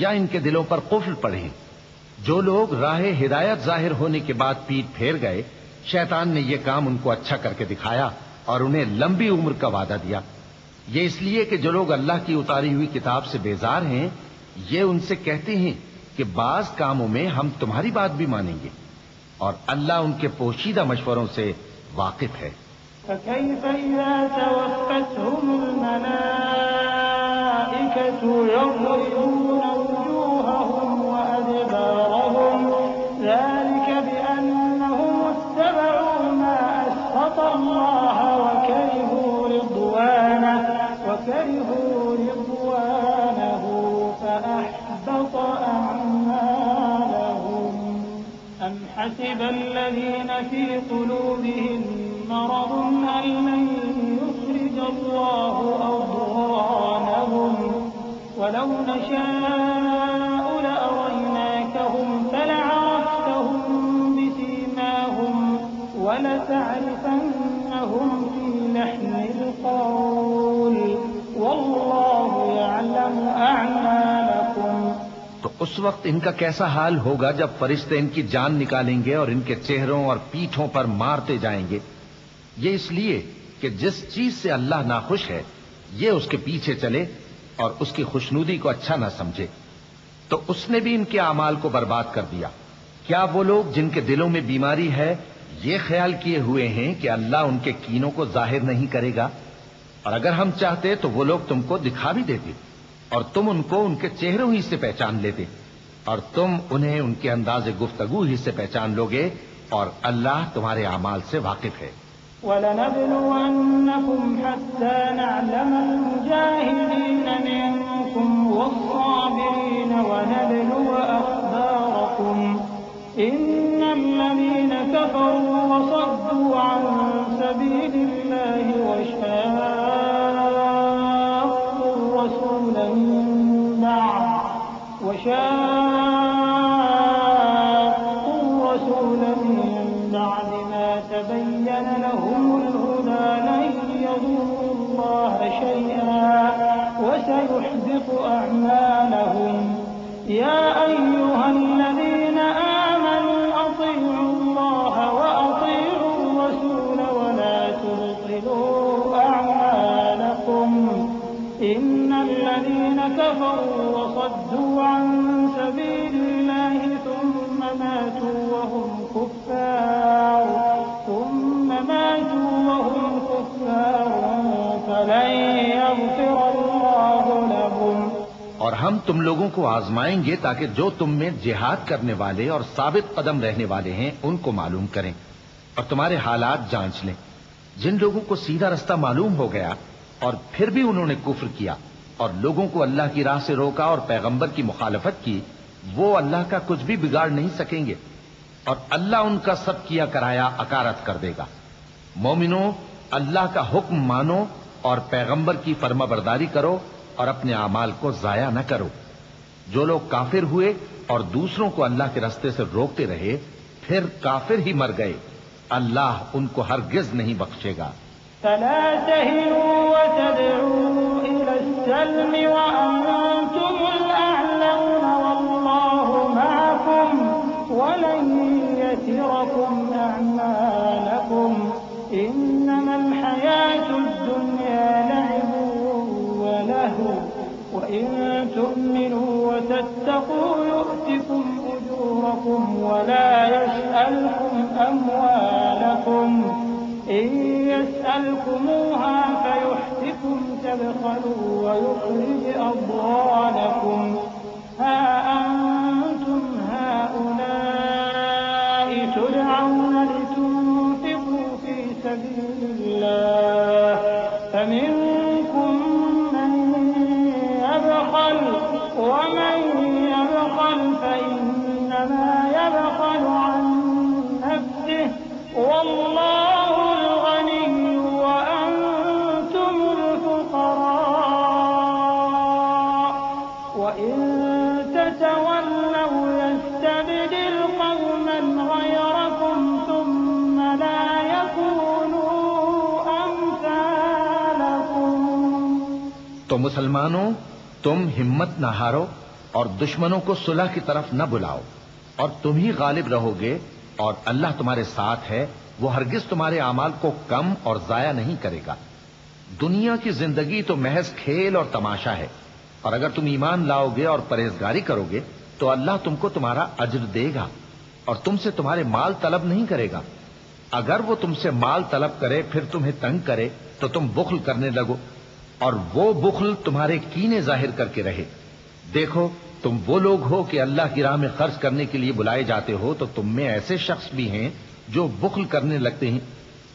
یا ان کے دلوں پر قفل پڑے ہیں؟ جو لوگ راہ ہدایت ظاہر ہونے کے بعد پیٹ پھیر گئے، شیطان نے یہ کام ان کو اچھا کر کے دکھایا اور انہیں لمبی عمر کا وعدہ دیا۔ یہ اس لیے کہ جو لوگ اللہ کی اتاری ہوئی کتاب سے بیزار ہیں یہ ان سے کہتے ہیں کہ بعض کاموں میں ہم تمہاری بات بھی مانیں گے، اور اللہ ان کے پوشیدہ مشوروں سے واقف ہے۔ فكيف إذا توفتهم الملائكة يضربون وجوههم وأدبارهم ذلك بأنهم اتبعوا ما أسخط الله وكرهوا رضوانه فأحبط أعمالهم أم حسب الذين في قلوبهم مرض أن لن يخرج الله أضغانهم ولو نشاء لأريناكهم فلعرفتهم بسيماهم ولتعرفنهم في لحن القول والله يعلم أعمالكم۔ تو اس وقت ان کا کیسا حال ہوگا جب فرشتے ان کی جان نکالیں گے اور ان کے چہروں اور پیٹھوں پر مارتے جائیں گے۔ یہ اس لیے کہ جس چیز سے اللہ ناخوش ہے یہ اس کے پیچھے چلے اور اس کی خوشنودی کو اچھا نہ سمجھے، تو اس نے بھی ان کے اعمال کو برباد کر دیا۔ کیا وہ لوگ جن کے دلوں میں بیماری ہے یہ خیال کیے ہوئے ہیں کہ اللہ ان کے کینوں کو ظاہر نہیں کرے گا، اور اگر ہم چاہتے تو وہ لوگ تم کو دکھا بھی دیتے اور تم ان کو ان کے چہروں ہی سے پہچان لیتے، اور تم انہیں ان کے انداز گفتگو ہی سے پہچان لوگے، اور اللہ تمہارے اعمال سے واقف ہے۔ وَلَنَبْلُوَنَّكُمْ حَتَّى نَعْلَمَ الْمُجَاهِدِينَ مِنكُمْ وَالصَّابِرِينَ وَنَبْلُوَ أَخْبَارَكُمْ إِنَّ الَّذِينَ كَفَرُوا وَصَدُّوا عَن سَبِيلِ اللَّهِ وَشَاقُّوا الرَّسُولَ مِن بَعْدِ مَا تَبَيَّنَ لَهُمُ الْهُدَى لَن يَضُرُّوا اللَّهَ شَيْئًا وَسَيُحْبِطُ أَعْمَالَهُمْ يَا أَيُّهَا الَّذِينَ آمَنُوا أَطِيعُوا اللَّهَ وَأَطِيعُوا الرَّسُولَ وَلَا تُبْطِلُوا أَعْمَالَكُمْ إِنَّ الَّذِينَ كَفَرُوا وَصَدُّوا عَن سَبِيلِ اللَّهِ ثُمَّ مَاتُوا وَهُمْ كُفَّارٌ فَلَن يَغْفِرَ اللَّهُ لَهُمْ۔ اور ہم تم لوگوں کو آزمائیں گے تاکہ جو تم میں جہاد کرنے والے اور ثابت قدم رہنے والے ہیں ان کو معلوم کریں اور تمہارے حالات جانچ لیں۔ جن لوگوں کو سیدھا رستہ معلوم ہو گیا اور پھر بھی انہوں نے کفر کیا اور لوگوں کو اللہ کی راہ سے روکا اور پیغمبر کی مخالفت کی، وہ اللہ کا کچھ بھی بگاڑ نہیں سکیں گے، اور اللہ ان کا سب کیا کرایا اکارت کر دے گا۔ مومنوں، اللہ کا حکم مانو اور پیغمبر کی فرما برداری کرو اور اپنے اعمال کو ضائع نہ کرو۔ جو لوگ کافر ہوئے اور دوسروں کو اللہ کے راستے سے روکتے رہے پھر کافر ہی مر گئے، اللہ ان کو ہرگز نہیں بخشے گا۔ فلا تهنوا وتدعوا إلى السلم وأنتم الأعلون والله معكم ولن يتركم أعمالكم إنما الحياة الدنيا لعب ولهو وإن تؤمنوا وتتقوا يؤتكم أجوركم ولا يسألكم أموالكم إن يسألكموها فيحفكم تبخلوا ويخرج أضغانكم ها أنتم هؤلاء تدعون لتنفقوا في سبيل الله فمنكم من يبخل ومن يبخل فإنما يبخل عن نفسه والله الغني وأنتم الفقراء وإن تتولوا يستبدل قوما غيركم ثم لا يكونوا أمثالكم۔ تو مسلمانوں، تم ہمت نہ ہارو اور دشمنوں کو صلح کی طرف نہ بلاؤ، اور تم ہی غالب رہو گے، اور اللہ تمہارے ساتھ ہے، وہ ہرگز تمہارے اعمال کو کم اور ضائع نہیں کرے گا۔ دنیا کی زندگی تو محض کھیل اور تماشا ہے، اور اگر تم ایمان لاؤ گے اور پرہیزگاری کرو گے تو اللہ تم کو تمہارا اجر دے گا اور تم سے تمہارے مال طلب نہیں کرے گا۔ اگر وہ تم سے مال طلب کرے پھر تمہیں تنگ کرے تو تم بخل کرنے لگو، اور وہ بخل تمہارے کینے ظاہر کر کے رہے۔ دیکھو، تم وہ لوگ ہو کہ اللہ کی راہ میں خرچ کرنے کے لیے بلائے جاتے ہو، تو تم میں ایسے شخص بھی ہیں جو بخل کرنے لگتے ہیں،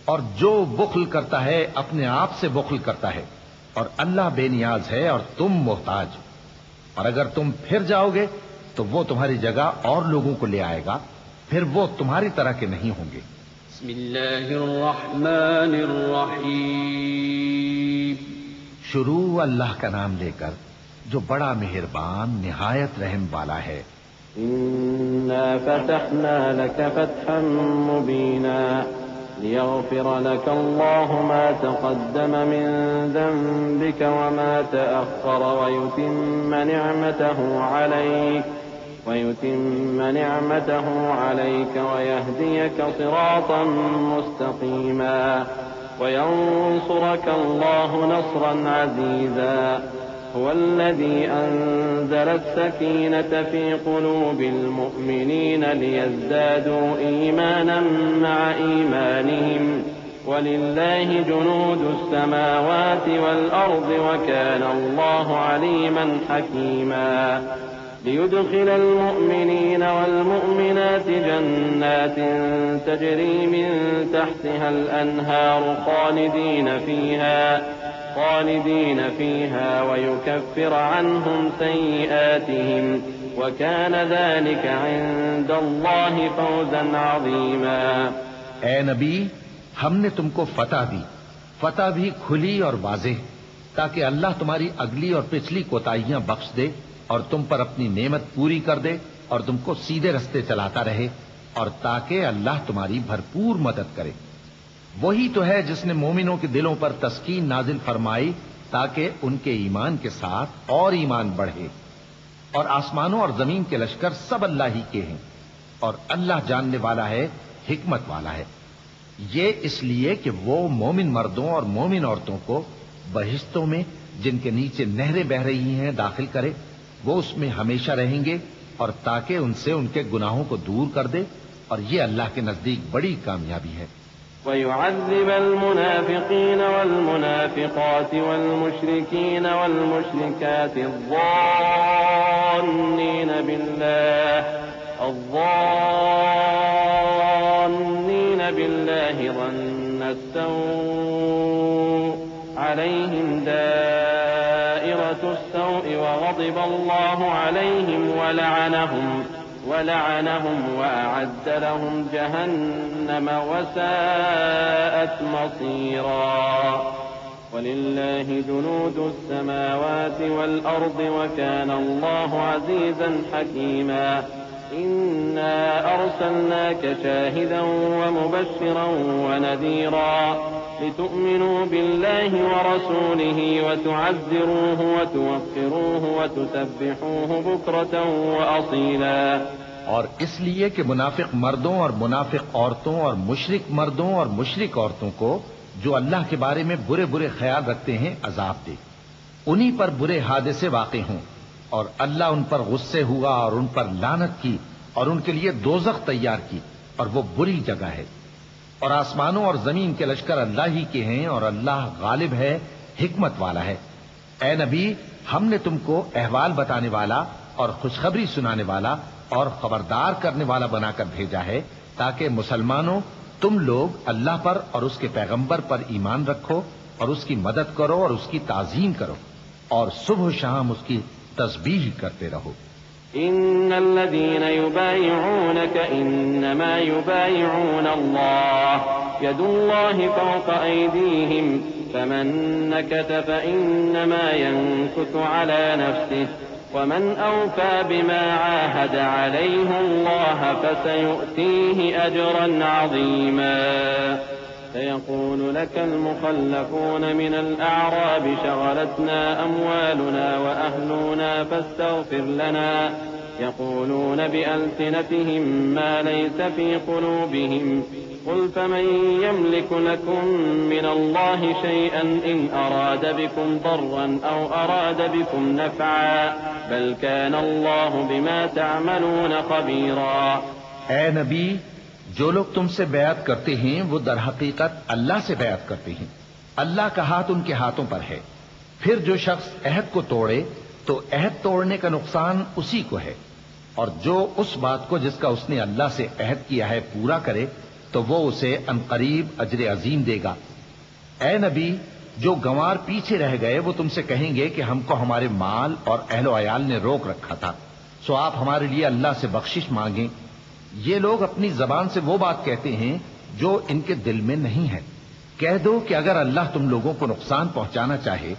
اور جو بخل کرتا ہے اپنے آپ سے بخل کرتا ہے، اور اللہ بے نیاز ہے اور تم محتاج۔ اور اگر تم پھر جاؤ گے تو وہ تمہاری جگہ اور لوگوں کو لے آئے گا، پھر وہ تمہاری طرح کے نہیں ہوں گے۔ بسم اللہ الرحمن الرحیم۔ شروع اللہ کا نام لے کر جو بڑا مہربان نہایت رحم والا ہے۔ إنا فتحنا لك فتحا مبينا ليغفر لك الله ما تقدم من ذنبك وما تأخر ويتم نعمته عليك ويهديك صراطا مستقيما وينصرك الله نصرا عزيزا هو الذي أنزل السكينة في قلوب المؤمنين ليزدادوا إيمانا مع إيمانهم ولله جنود السماوات والأرض وكان الله عليما حكيما ليدخل المؤمنين والمؤمنات جنات تجري من تحتها الأنهار خالدين فيها ويكفر عنهم سيئاتهم وكان ذلك عند الله فوزا عظيما. اے نبی، ہم نے تم کو فتح بھی کھلی اور واضح، تاکہ اللہ تمہاری اگلی اور پچھلی کوتاہیاں بخش دے اور تم پر اپنی نعمت پوری کر دے اور تم کو سیدھے رستے چلاتا رہے، اور تاکہ اللہ تمہاری بھرپور مدد کرے. وہی تو ہے جس نے مومنوں کے دلوں پر تسکین نازل فرمائی تاکہ ان کے ایمان کے ساتھ اور ایمان بڑھے. اور آسمانوں اور زمین کے لشکر سب اللہ ہی کے ہیں، اور اللہ جاننے والا ہے، حکمت والا ہے. یہ اس لیے کہ وہ مومن مردوں اور مومن عورتوں کو بہشتوں میں جن کے نیچے نہریں بہ رہی ہیں داخل کرے، وہ اس میں ہمیشہ رہیں گے، اور تاکہ ان سے ان کے گناہوں کو دور کر دے، اور یہ اللہ کے نزدیک بڑی کامیابی ہے. ويعذب المنافقين والمنافقات والمشركين والمشركات الظانين بالله ظن السوء عليهم دائرة السوء وغضب الله عليهم ولعنهم وأعد لهم جهنم وساءت مصيرا. ولله جنود السماوات والأرض وكان الله عزيزا حكيما. إنا أرسلناك شاهدا ومبشرا ونذيرا لتؤمنوا بالله ورسوله وتعزروه وتوقروه وتسبحوه بكرة وأصيلا. اور اس لیے کہ منافق مردوں اور منافق عورتوں اور مشرک مردوں اور مشرک عورتوں کو جو اللہ کے بارے میں برے برے خیال رکھتے ہیں عذاب دے، انہی پر برے حادثے واقع ہوں، اور اللہ ان پر غصے ہوا اور ان پر لعنت کی اور ان کے لیے دوزخ تیار کی، اور وہ بری جگہ ہے. اور آسمانوں اور زمین کے لشکر اللہ ہی کے ہیں، اور اللہ غالب ہے، حکمت والا ہے. اے نبی، ہم نے تم کو احوال بتانے والا اور خوشخبری سنانے والا اور خبردار کرنے والا بنا کر بھیجا ہے، تاکہ مسلمانوں تم لوگ اللہ پر اور اس کے پیغمبر پر ایمان رکھو اور اس کی مدد کرو اور اس کی تعظیم کرو، اور صبح و شام اس کی تسبیح کرتے رہو. إن الذين يبايعونك إنما يبايعون الله يد الله فوق أيديهم فمن نكث فإنما ينكث على نفسه ومن أوفى بما عاهد عليه الله فسيؤتيه أجرا عظيما. سيقول لك المخلفون من الأعراب شغلتنا أموالنا وأهلنا فاستغفر لنا يقولون بألسنتهم ما ليس في قلوبهم قل فمن يملك لكم من الله شيئا إن أراد بكم ضرا أو أراد بكم نفعا بل كان الله بما تعملون خبيرا. اے نبی، جو لوگ تم سے بیعت کرتے ہیں وہ در حقیقت اللہ سے بیعت کرتے ہیں، اللہ کا ہاتھ ان کے ہاتھوں پر ہے. پھر جو شخص عہد کو توڑے تو عہد توڑنے کا نقصان اسی کو ہے، اور جو اس بات کو جس کا اس نے اللہ سے عہد کیا ہے پورا کرے تو وہ اسے عنقریب اجر عظیم دے گا. اے نبی، جو گنوار پیچھے رہ گئے وہ تم سے کہیں گے کہ ہم کو ہمارے مال اور اہل و عیال نے روک رکھا تھا، سو آپ ہمارے لیے اللہ سے بخشش مانگیں. یہ لوگ اپنی زبان سے وہ بات کہتے ہیں جو ان کے دل میں نہیں ہے. کہہ دو کہ اگر اللہ تم لوگوں کو نقصان پہنچانا چاہے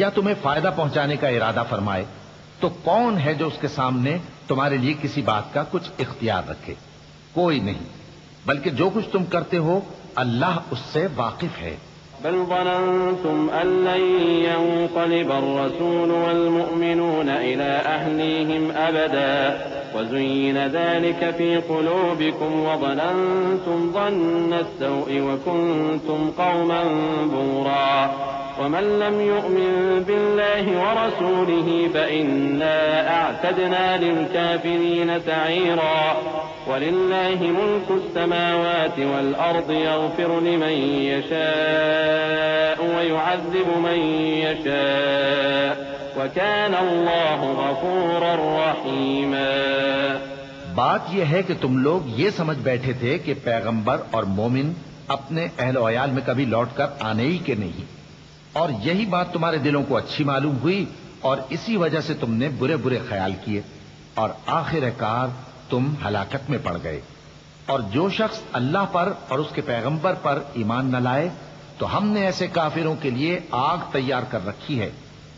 یا تمہیں فائدہ پہنچانے کا ارادہ فرمائے تو کون ہے جو اس کے سامنے تمہارے لیے کسی بات کا کچھ اختیار رکھے؟ کوئی نہیں، بلکہ جو کچھ تم کرتے ہو اللہ اس سے واقف ہے. بل ظننتم أن لن ينقلب الرسول والمؤمنون إلى أهليهم أبدا وزين ذلك في قلوبكم وظننتم ظن السوء وكنتم قوما بورا ومن لم يؤمن بالله ورسوله فإنا أعتدنا للكافرين سعيرا ولله ملك السماوات والأرض يغفر لمن يشاء ويعذب من يشاء وكان الله غفورا رحيما۔ بات یہ ہے کہ تم لوگ یہ سمجھ بیٹھے تھے کہ پیغمبر اور مومن اپنے اہل و عیال میں کبھی لوٹ کر آنے ہی کے نہیں، اور یہی بات تمہارے دلوں کو اچھی معلوم ہوئی اور اسی وجہ سے تم نے برے برے خیال کیے اور آخر کار تم ہلاکت میں پڑ گئے۔ اور جو شخص اللہ پر اور اس کے پیغمبر پر ایمان نہ لائے تو ہم نے ایسے کافروں کے لیے آگ تیار کر رکھی ہے،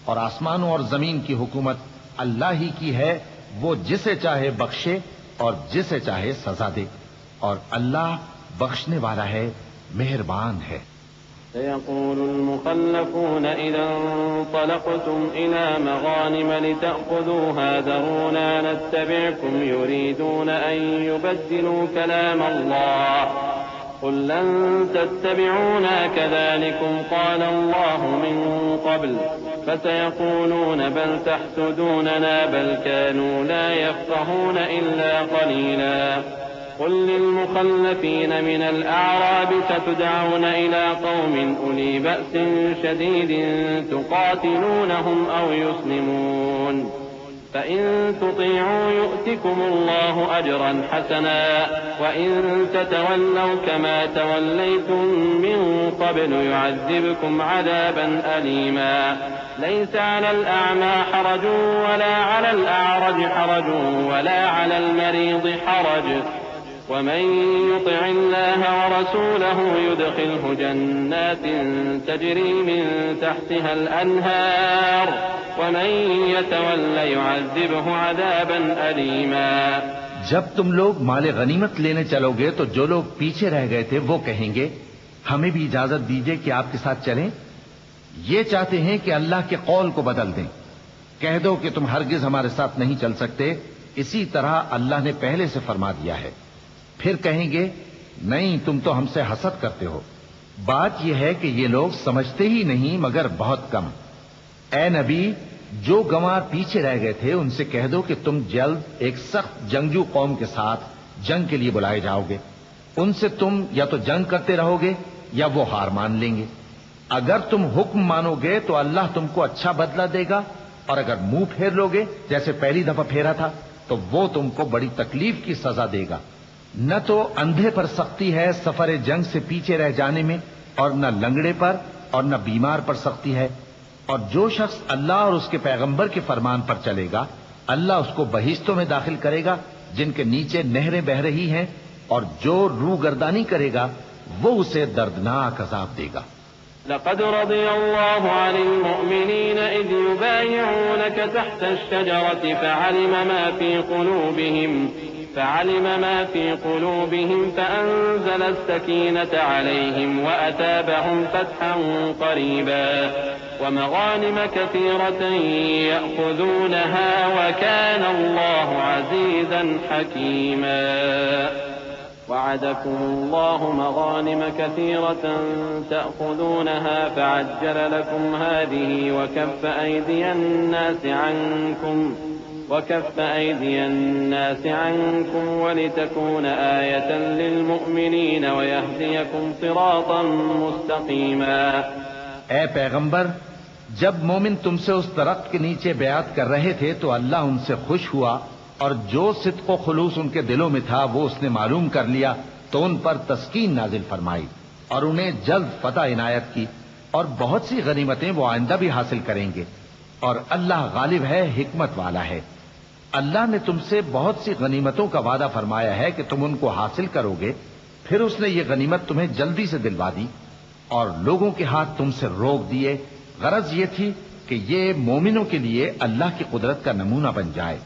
اور آسمانوں اور زمین کی حکومت اللہ ہی کی ہے، وہ جسے چاہے بخشے اور جسے چاہے سزا دے، اور اللہ بخشنے والا ہے، مہربان ہے۔ سيقول المخلفون إذا انطلقتم إلى مغانم لتأخذوها ذرونا نتبعكم يريدون أن يبدلوا كلام الله قل لن تتبعونا كذلكم قال الله من قبل فسيقولون بل تحسدوننا بل كانوا لا يفقهون إلا قليلا قل للمخلفين من الأعراب ستدعون إلى قوم أولي بأس شديد تقاتلونهم أو يسلمون فإن تطيعوا يؤتكم الله أجرا حسنا وإن تتولوا كما توليتم من قبل يعذبكم عذابا أليما ليس على الأعمى حرج ولا على الأعرج حرج ولا على المريض حرج ومن يطع الله ورسوله يدخله جنات تجري من تحتها الأنهار ومن يتول يعذبه عذابا أليما۔ جب تم لوگ مال غنیمت لینے چلو گے تو جو لوگ پیچھے رہ گئے تھے وہ کہیں گے ہمیں بھی اجازت دیجئے کہ آپ کے ساتھ چلیں، یہ چاہتے ہیں کہ اللہ کے قول کو بدل دیں۔ کہہ دو کہ تم ہرگز ہمارے ساتھ نہیں چل سکتے، اسی طرح اللہ نے پہلے سے فرما دیا ہے۔ پھر کہیں گے نہیں، تم تو ہم سے حسد کرتے ہو۔ بات یہ ہے کہ یہ لوگ سمجھتے ہی نہیں مگر بہت کم۔ اے نبی، جو گنوار پیچھے رہ گئے تھے ان سے کہہ دو کہ تم جلد ایک سخت جنگجو قوم کے ساتھ جنگ کے لیے بلائے جاؤ گے، ان سے تم یا تو جنگ کرتے رہو گے یا وہ ہار مان لیں گے۔ اگر تم حکم مانو گے تو اللہ تم کو اچھا بدلہ دے گا، اور اگر منہ پھیر لو گے جیسے پہلی دفعہ پھیرا تھا تو وہ تم کو بڑی تکلیف کی سزا دے گا۔ نہ تو اندھے پر سختی ہے سفر جنگ سے پیچھے رہ جانے میں، اور نہ لنگڑے پر اور نہ بیمار پر سختی ہے، اور جو شخص اللہ اور اس کے پیغمبر کے فرمان پر چلے گا اللہ اس کو بہشتوں میں داخل کرے گا جن کے نیچے نہریں بہ رہی ہیں، اور جو روگردانی کرے گا وہ اسے دردناک عذاب دے گا۔ لقد رضي الله عن المؤمنين إذ يبايعونك تحت الشجرة فعلم ما في قلوبهم فأنزل السكينة عليهم وأتابهم فتحا قريبا ومغانم كثيرة يأخذونها وكان الله عزيزا حكيما۔ وعدكم الله مغانم كثيرة تأخذونها فعجل لكم هذه وكف أيدي الناس عنكم ولتكون آية للمؤمنين ويهديكم صراطا مستقيما۔ اے پیغمبر، جب مومن تم سے اس درخت کے نیچے بیعت کر رہے تھے تو اللہ ان سے خوش ہوا، اور جو صدق و خلوص ان کے دلوں میں تھا وہ اس نے معلوم کر لیا تو ان پر تسکین نازل فرمائی اور انہیں جلد فتح عنایت کی، اور بہت سی غنیمتیں وہ آئندہ بھی حاصل کریں گے، اور اللہ غالب ہے، حکمت والا ہے۔ اللہ نے تم سے بہت سی غنیمتوں کا وعدہ فرمایا ہے کہ تم ان کو حاصل کرو گے، پھر اس نے یہ غنیمت تمہیں جلدی سے دلوا دی اور لوگوں کے ہاتھ تم سے روک دیے۔ غرض یہ تھی کہ یہ مومنوں کے لیے اللہ کی قدرت کا نمونہ بن جائے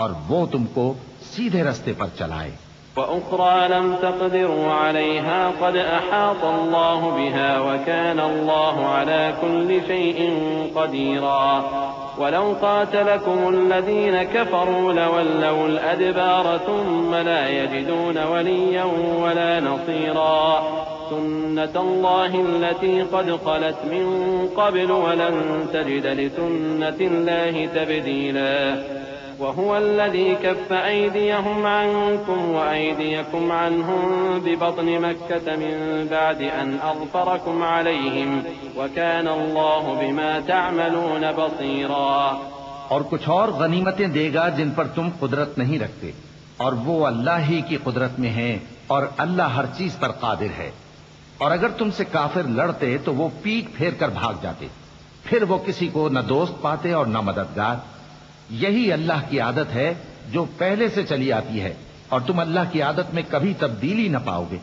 اور وہ تم کو سیدھے رستے پر چلائے۔ وأخرى لم تقدروا عليها قد أحاط الله بها وكان الله على كل شيء قديرا۔ ولو قاتلكم الذين كفروا لولوا الأدبار ثم لا يجدون وليا ولا نصيرا۔ سنة الله التي قد خلت من قبل ولن تجد لسنة الله تبديلا وهو الذي كف أيديهم عنكم وأيديكم عنهم ببطن مكة من بعد أن أظفركم عليهم وكان الله بما تعملون بصيرا. اور کچھ اور غنیمتیں دے گا جن پر تم قدرت نہیں رکھتے، اور وہ اللہ ہی کی قدرت میں ہیں، اور اللہ ہر چیز پر قادر ہے. اور اگر تم سے کافر لڑتے تو وہ پیٹ پھیر کر بھاگ جاتے، پھر وہ کسی کو نہ دوست پاتے اور نہ مددگار. یہی اللہ کی عادت ہے جو پہلے سے چلی آتی ہے، اور تم اللہ کی عادت میں کبھی تبدیلی نہ پاؤ گے.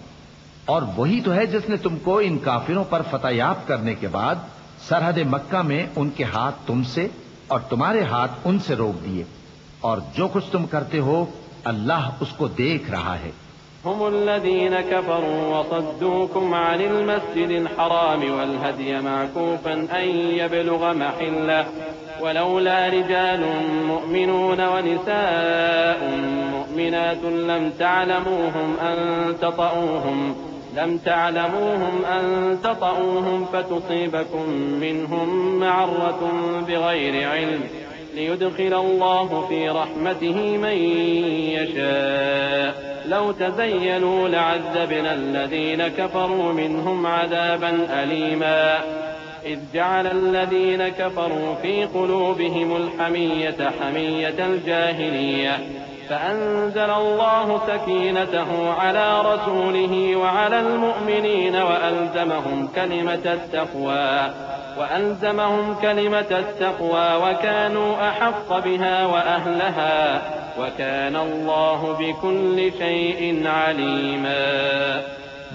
اور وہی تو ہے جس نے تم کو ان کافروں پر فتح یاب کرنے کے بعد سرحد مکہ میں ان کے ہاتھ تم سے اور تمہارے ہاتھ ان سے روک دیے، اور جو کچھ تم کرتے ہو اللہ اس کو دیکھ رہا ہے. هم الذين كفروا وصدوكم عن المسجد الحرام والهدي معكوفا أن يبلغ محله ولولا رجال مؤمنون ونساء مؤمنات لم تعلموهم أن تطؤوهم فتصيبكم منهم معرة بغير علم ليدخل الله في رحمته من يشاء لو تزينوا لعذبنا الذين كفروا منهم عذابا أليما إذ جعل الذين كفروا في قلوبهم الحمية حمية الجاهلية فأنزل الله سكينته على رسوله وعلى المؤمنين وألزمهم كلمة التقوى وكانوا أحق بها وأهلها وكان الله بكل شيء عليما.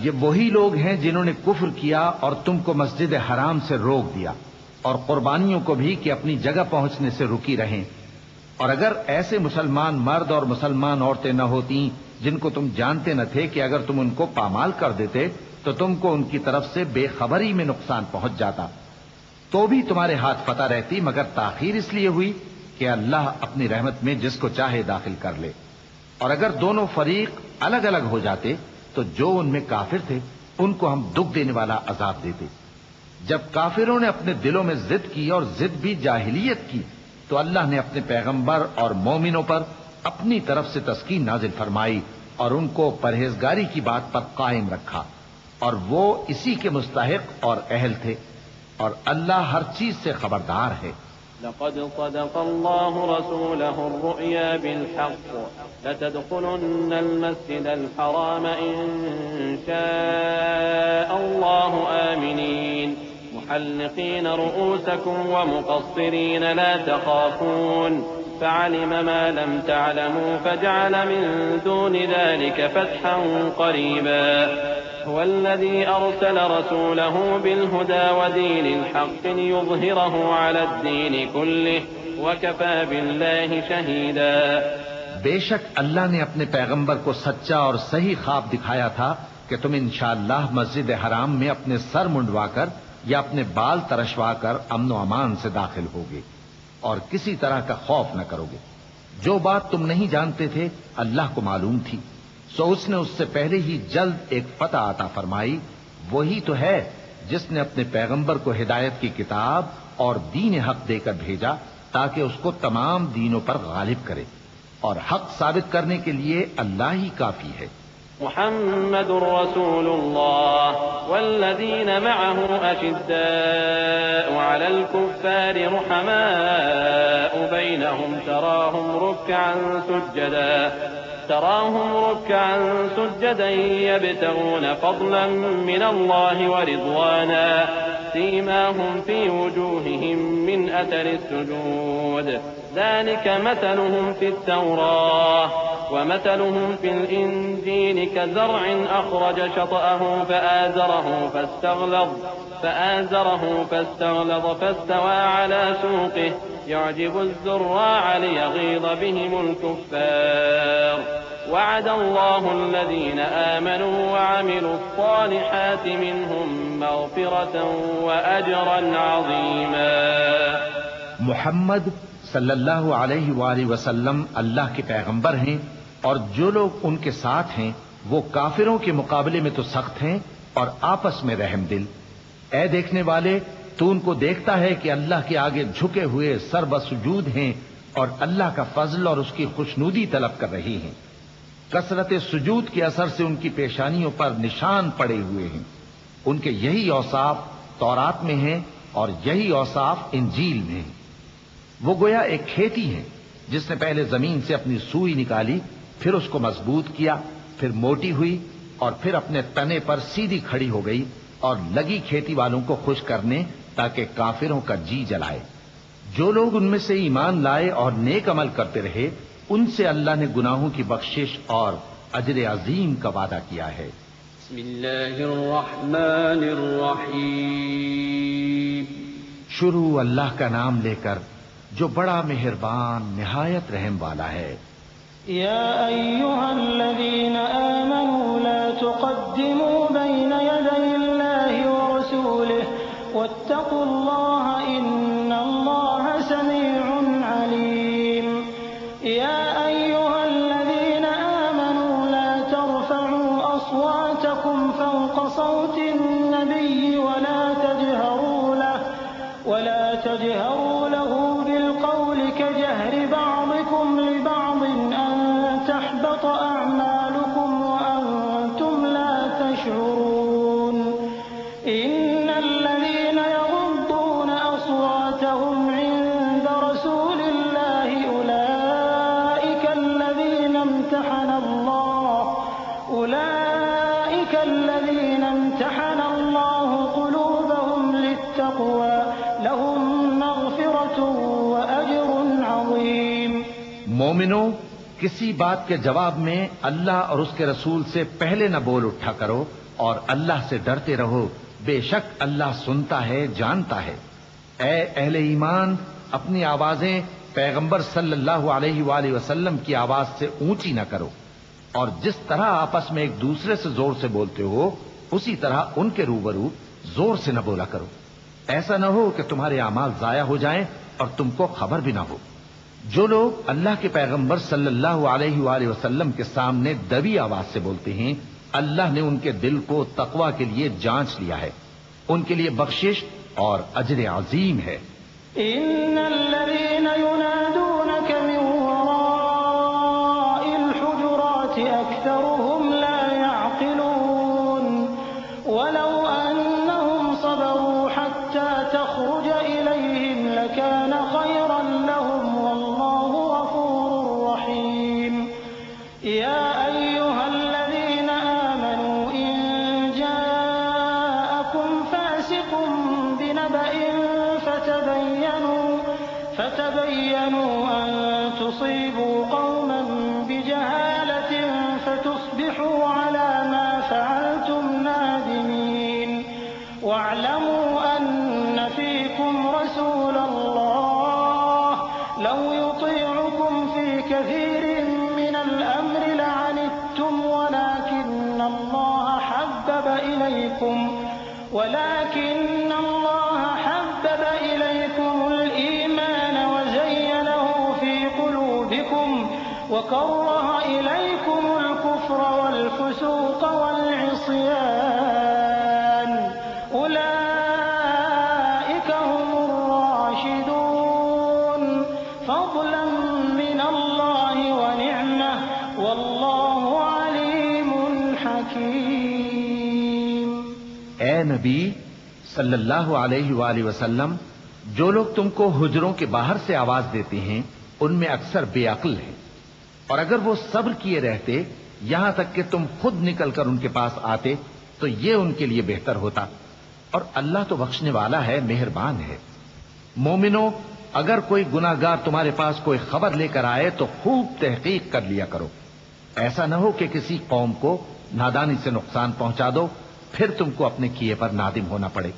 یہ وہی لوگ ہیں جنہوں نے کفر کیا اور تم کو مسجد حرام سے روک دیا، اور قربانیوں کو بھی کہ اپنی جگہ پہنچنے سے رکی رہیں. اور اگر ایسے مسلمان مرد اور مسلمان عورتیں نہ ہوتی جن کو تم جانتے نہ تھے کہ اگر تم ان کو پامال کر دیتے تو تم کو ان کی طرف سے بے خبری میں نقصان پہنچ جاتا، تو بھی تمہارے ہاتھ فتح رہتی، مگر تاخیر اس لیے ہوئی کہ اللہ اپنی رحمت میں جس کو چاہے داخل کر لے. اور اگر دونوں فریق الگ الگ ہو جاتے تو جو ان میں کافر تھے ان کو ہم دکھ دینے والا عذاب دیتے. جب کافروں نے اپنے دلوں میں ضد کی اور ضد بھی جاہلیت کی تو اللہ نے اپنے پیغمبر اور مومنوں پر اپنی طرف سے تسکین نازل فرمائی اور ان کو پرہیزگاری کی بات پر قائم رکھا، اور وہ اسی کے مستحق اور اہل تھے، اور اللہ ہر چیز سے خبردار ہے. لقد صدق الله رسوله الرؤيا بالحق لتدخلن المسجد الحرام إن شاء الله آمنين محلقين رؤوسكم ومقصرين لا تخافون فعلم ما لم تعلموا فجعل من دون ذلك فتحا قريبا. هو الذي أرسل رسوله بالهدى ودين الحق ليظهره على الدين كله وكفى بالله شهيدا. بے شک اللہ نے اپنے پیغمبر کو سچا اور صحیح خواب دکھایا تھا کہ تم انشاءاللہ مسجد حرام میں اپنے سر منڈوا کر یا اپنے بال ترشوا کر امن و امان سے داخل ہوگے اور کسی طرح کا خوف نہ کرو گے. جو بات تم نہیں جانتے تھے اللہ کو معلوم تھی، سو اس نے اس سے پہلے ہی جلد ایک فتح عطا فرمائی. وہی تو ہے جس نے اپنے پیغمبر کو ہدایت کی کتاب اور دین حق دے کر بھیجا تاکہ اس کو تمام دینوں پر غالب کرے، اور حق ثابت کرنے کے لیے اللہ ہی کافی ہے. محمد رسول الله والذين معه أشداء على الكفار رحماء بينهم تراهم ركعا سجدا يبتغون فضلا من الله ورضوانا سيماهم في وجوههم من أثر السجود ذلك مثلهم في التوراة ومثلهم في الإنجيل كزرع أخرج شطأه فآزره فاستغلظ فاستوى على سوقه يعجب الزراع ليغيظ بهم الكفار وعد الله الذين آمنوا وعملوا الصالحات منهم مغفرة وأجرا عظيما. محمد صلی اللہ علیہ وآلہ وسلم اللہ کے پیغمبر ہیں، اور جو لوگ ان کے ساتھ ہیں وہ کافروں کے مقابلے میں تو سخت ہیں اور آپس میں رحم دل۔ اے دیکھنے والے، تو ان کو دیکھتا ہے کہ اللہ کے آگے جھکے ہوئے سر بسجود ہیں اور اللہ کا فضل اور اس کی خوشنودی طلب کر رہی ہیں۔ کثرت سجود کے اثر سے ان کی پیشانیوں پر نشان پڑے ہوئے ہیں۔ ان کے یہی اوصاف تورات میں ہیں اور یہی اوصاف انجیل میں ہیں۔ وہ گویا ایک کھیتی ہے جس نے پہلے زمین سے اپنی سوئی نکالی، پھر اس کو مضبوط کیا، پھر موٹی ہوئی اور پھر اپنے تنے پر سیدھی کھڑی ہو گئی اور لگی کھیتی والوں کو خوش کرنے تاکہ کافروں کا جی جلائے۔ جو لوگ ان میں سے ایمان لائے اور نیک عمل کرتے رہے، ان سے اللہ نے گناہوں کی بخشش اور اجر عظیم کا وعدہ کیا ہے۔ بسم اللہ الرحمن الرحیم۔ شروع اللہ کا نام لے کر جو بڑا مہربان نہایت رحم والا ہے۔ يا أيها الذين آمنوا لا تقدموا بين يدي الله ورسوله واتقوا الله إن الله سميع عليم يا أيها الذين آمنوا لا ترفعوا أصواتكم فوق صوت النبي ولا تجهروا له بالقول كجهر بعضكم لبعض أن تحبط أعمالكم وأنتم لا تشعرون إن الذين يغضون أصواتهم عند رسول الله أولئك الذين امتحن الله قلوبهم للتقوى لهم مغفرة وأجر عظيم۔ مومنو، کسی بات کے جواب میں اللہ اور اس کے رسول سے پہلے نہ بول اٹھا کرو اور اللہ سے ڈرتے رہو، بے شک اللہ سنتا ہے، جانتا ہے۔ اے اہل ایمان، اپنی آوازیں پیغمبر صلی اللہ علیہ وآلہ وسلم کی آواز سے اونچی نہ کرو، اور جس طرح آپس میں ایک دوسرے سے زور سے بولتے ہو اسی طرح ان کے روبرو زور سے نہ بولا کرو، ایسا نہ ہو کہ تمہارے اعمال ضائع ہو جائیں اور تم کو خبر بھی نہ ہو۔ جو لوگ اللہ کے پیغمبر صلی اللہ علیہ وآلہ وسلم کے سامنے دبی آواز سے بولتے ہیں، اللہ نے ان کے دل کو تقوی کے لیے جانچ لیا ہے، ان کے لیے بخشش اور اجر عظیم ہے۔ إن الذين ينادونك من وراء الحجرات أكثرهم لا يعقلون ولو أنهم صبروا حتى تخرج إليهم لكان خيرا لهم والله غفور رحيم يا أيها الذين آمنوا إن جاءكم فاسق بنبأ فتبينوا أن تصيبوا قوما بجهالة فتصبحوا على ما فعلتم نادمين واعلموا أن فيكم رسول الله لو يطيعكم في كثير من الأمر لعنتم ولكن الله حبب إليكم الإيمان وزينه في قلوبكم وكره إليكم الكفر والفسوق والعصيان أولئك هم الراشدون فضلا من الله ونعمة والله عليم حكيم۔ اے نبی صلی اللہ علیہ وآلہ وسلم، جو لوگ تم کو حجروں کے باہر سے آواز دیتے ہیں ان میں اکثر بے عقل ہیں، اور اگر وہ صبر کیے رہتے یہاں تک کہ تم خود نکل کر ان کے پاس آتے تو یہ ان کے لیے بہتر ہوتا، اور اللہ تو بخشنے والا ہے، مہربان ہے۔ مومنو، اگر کوئی گناہگار تمہارے پاس کوئی خبر لے کر آئے تو خوب تحقیق کر لیا کرو، ایسا نہ ہو کہ کسی قوم کو نادانی سے نقصان پہنچا دو پھر تم کو اپنے کیے پر نادم ہونا پڑے۔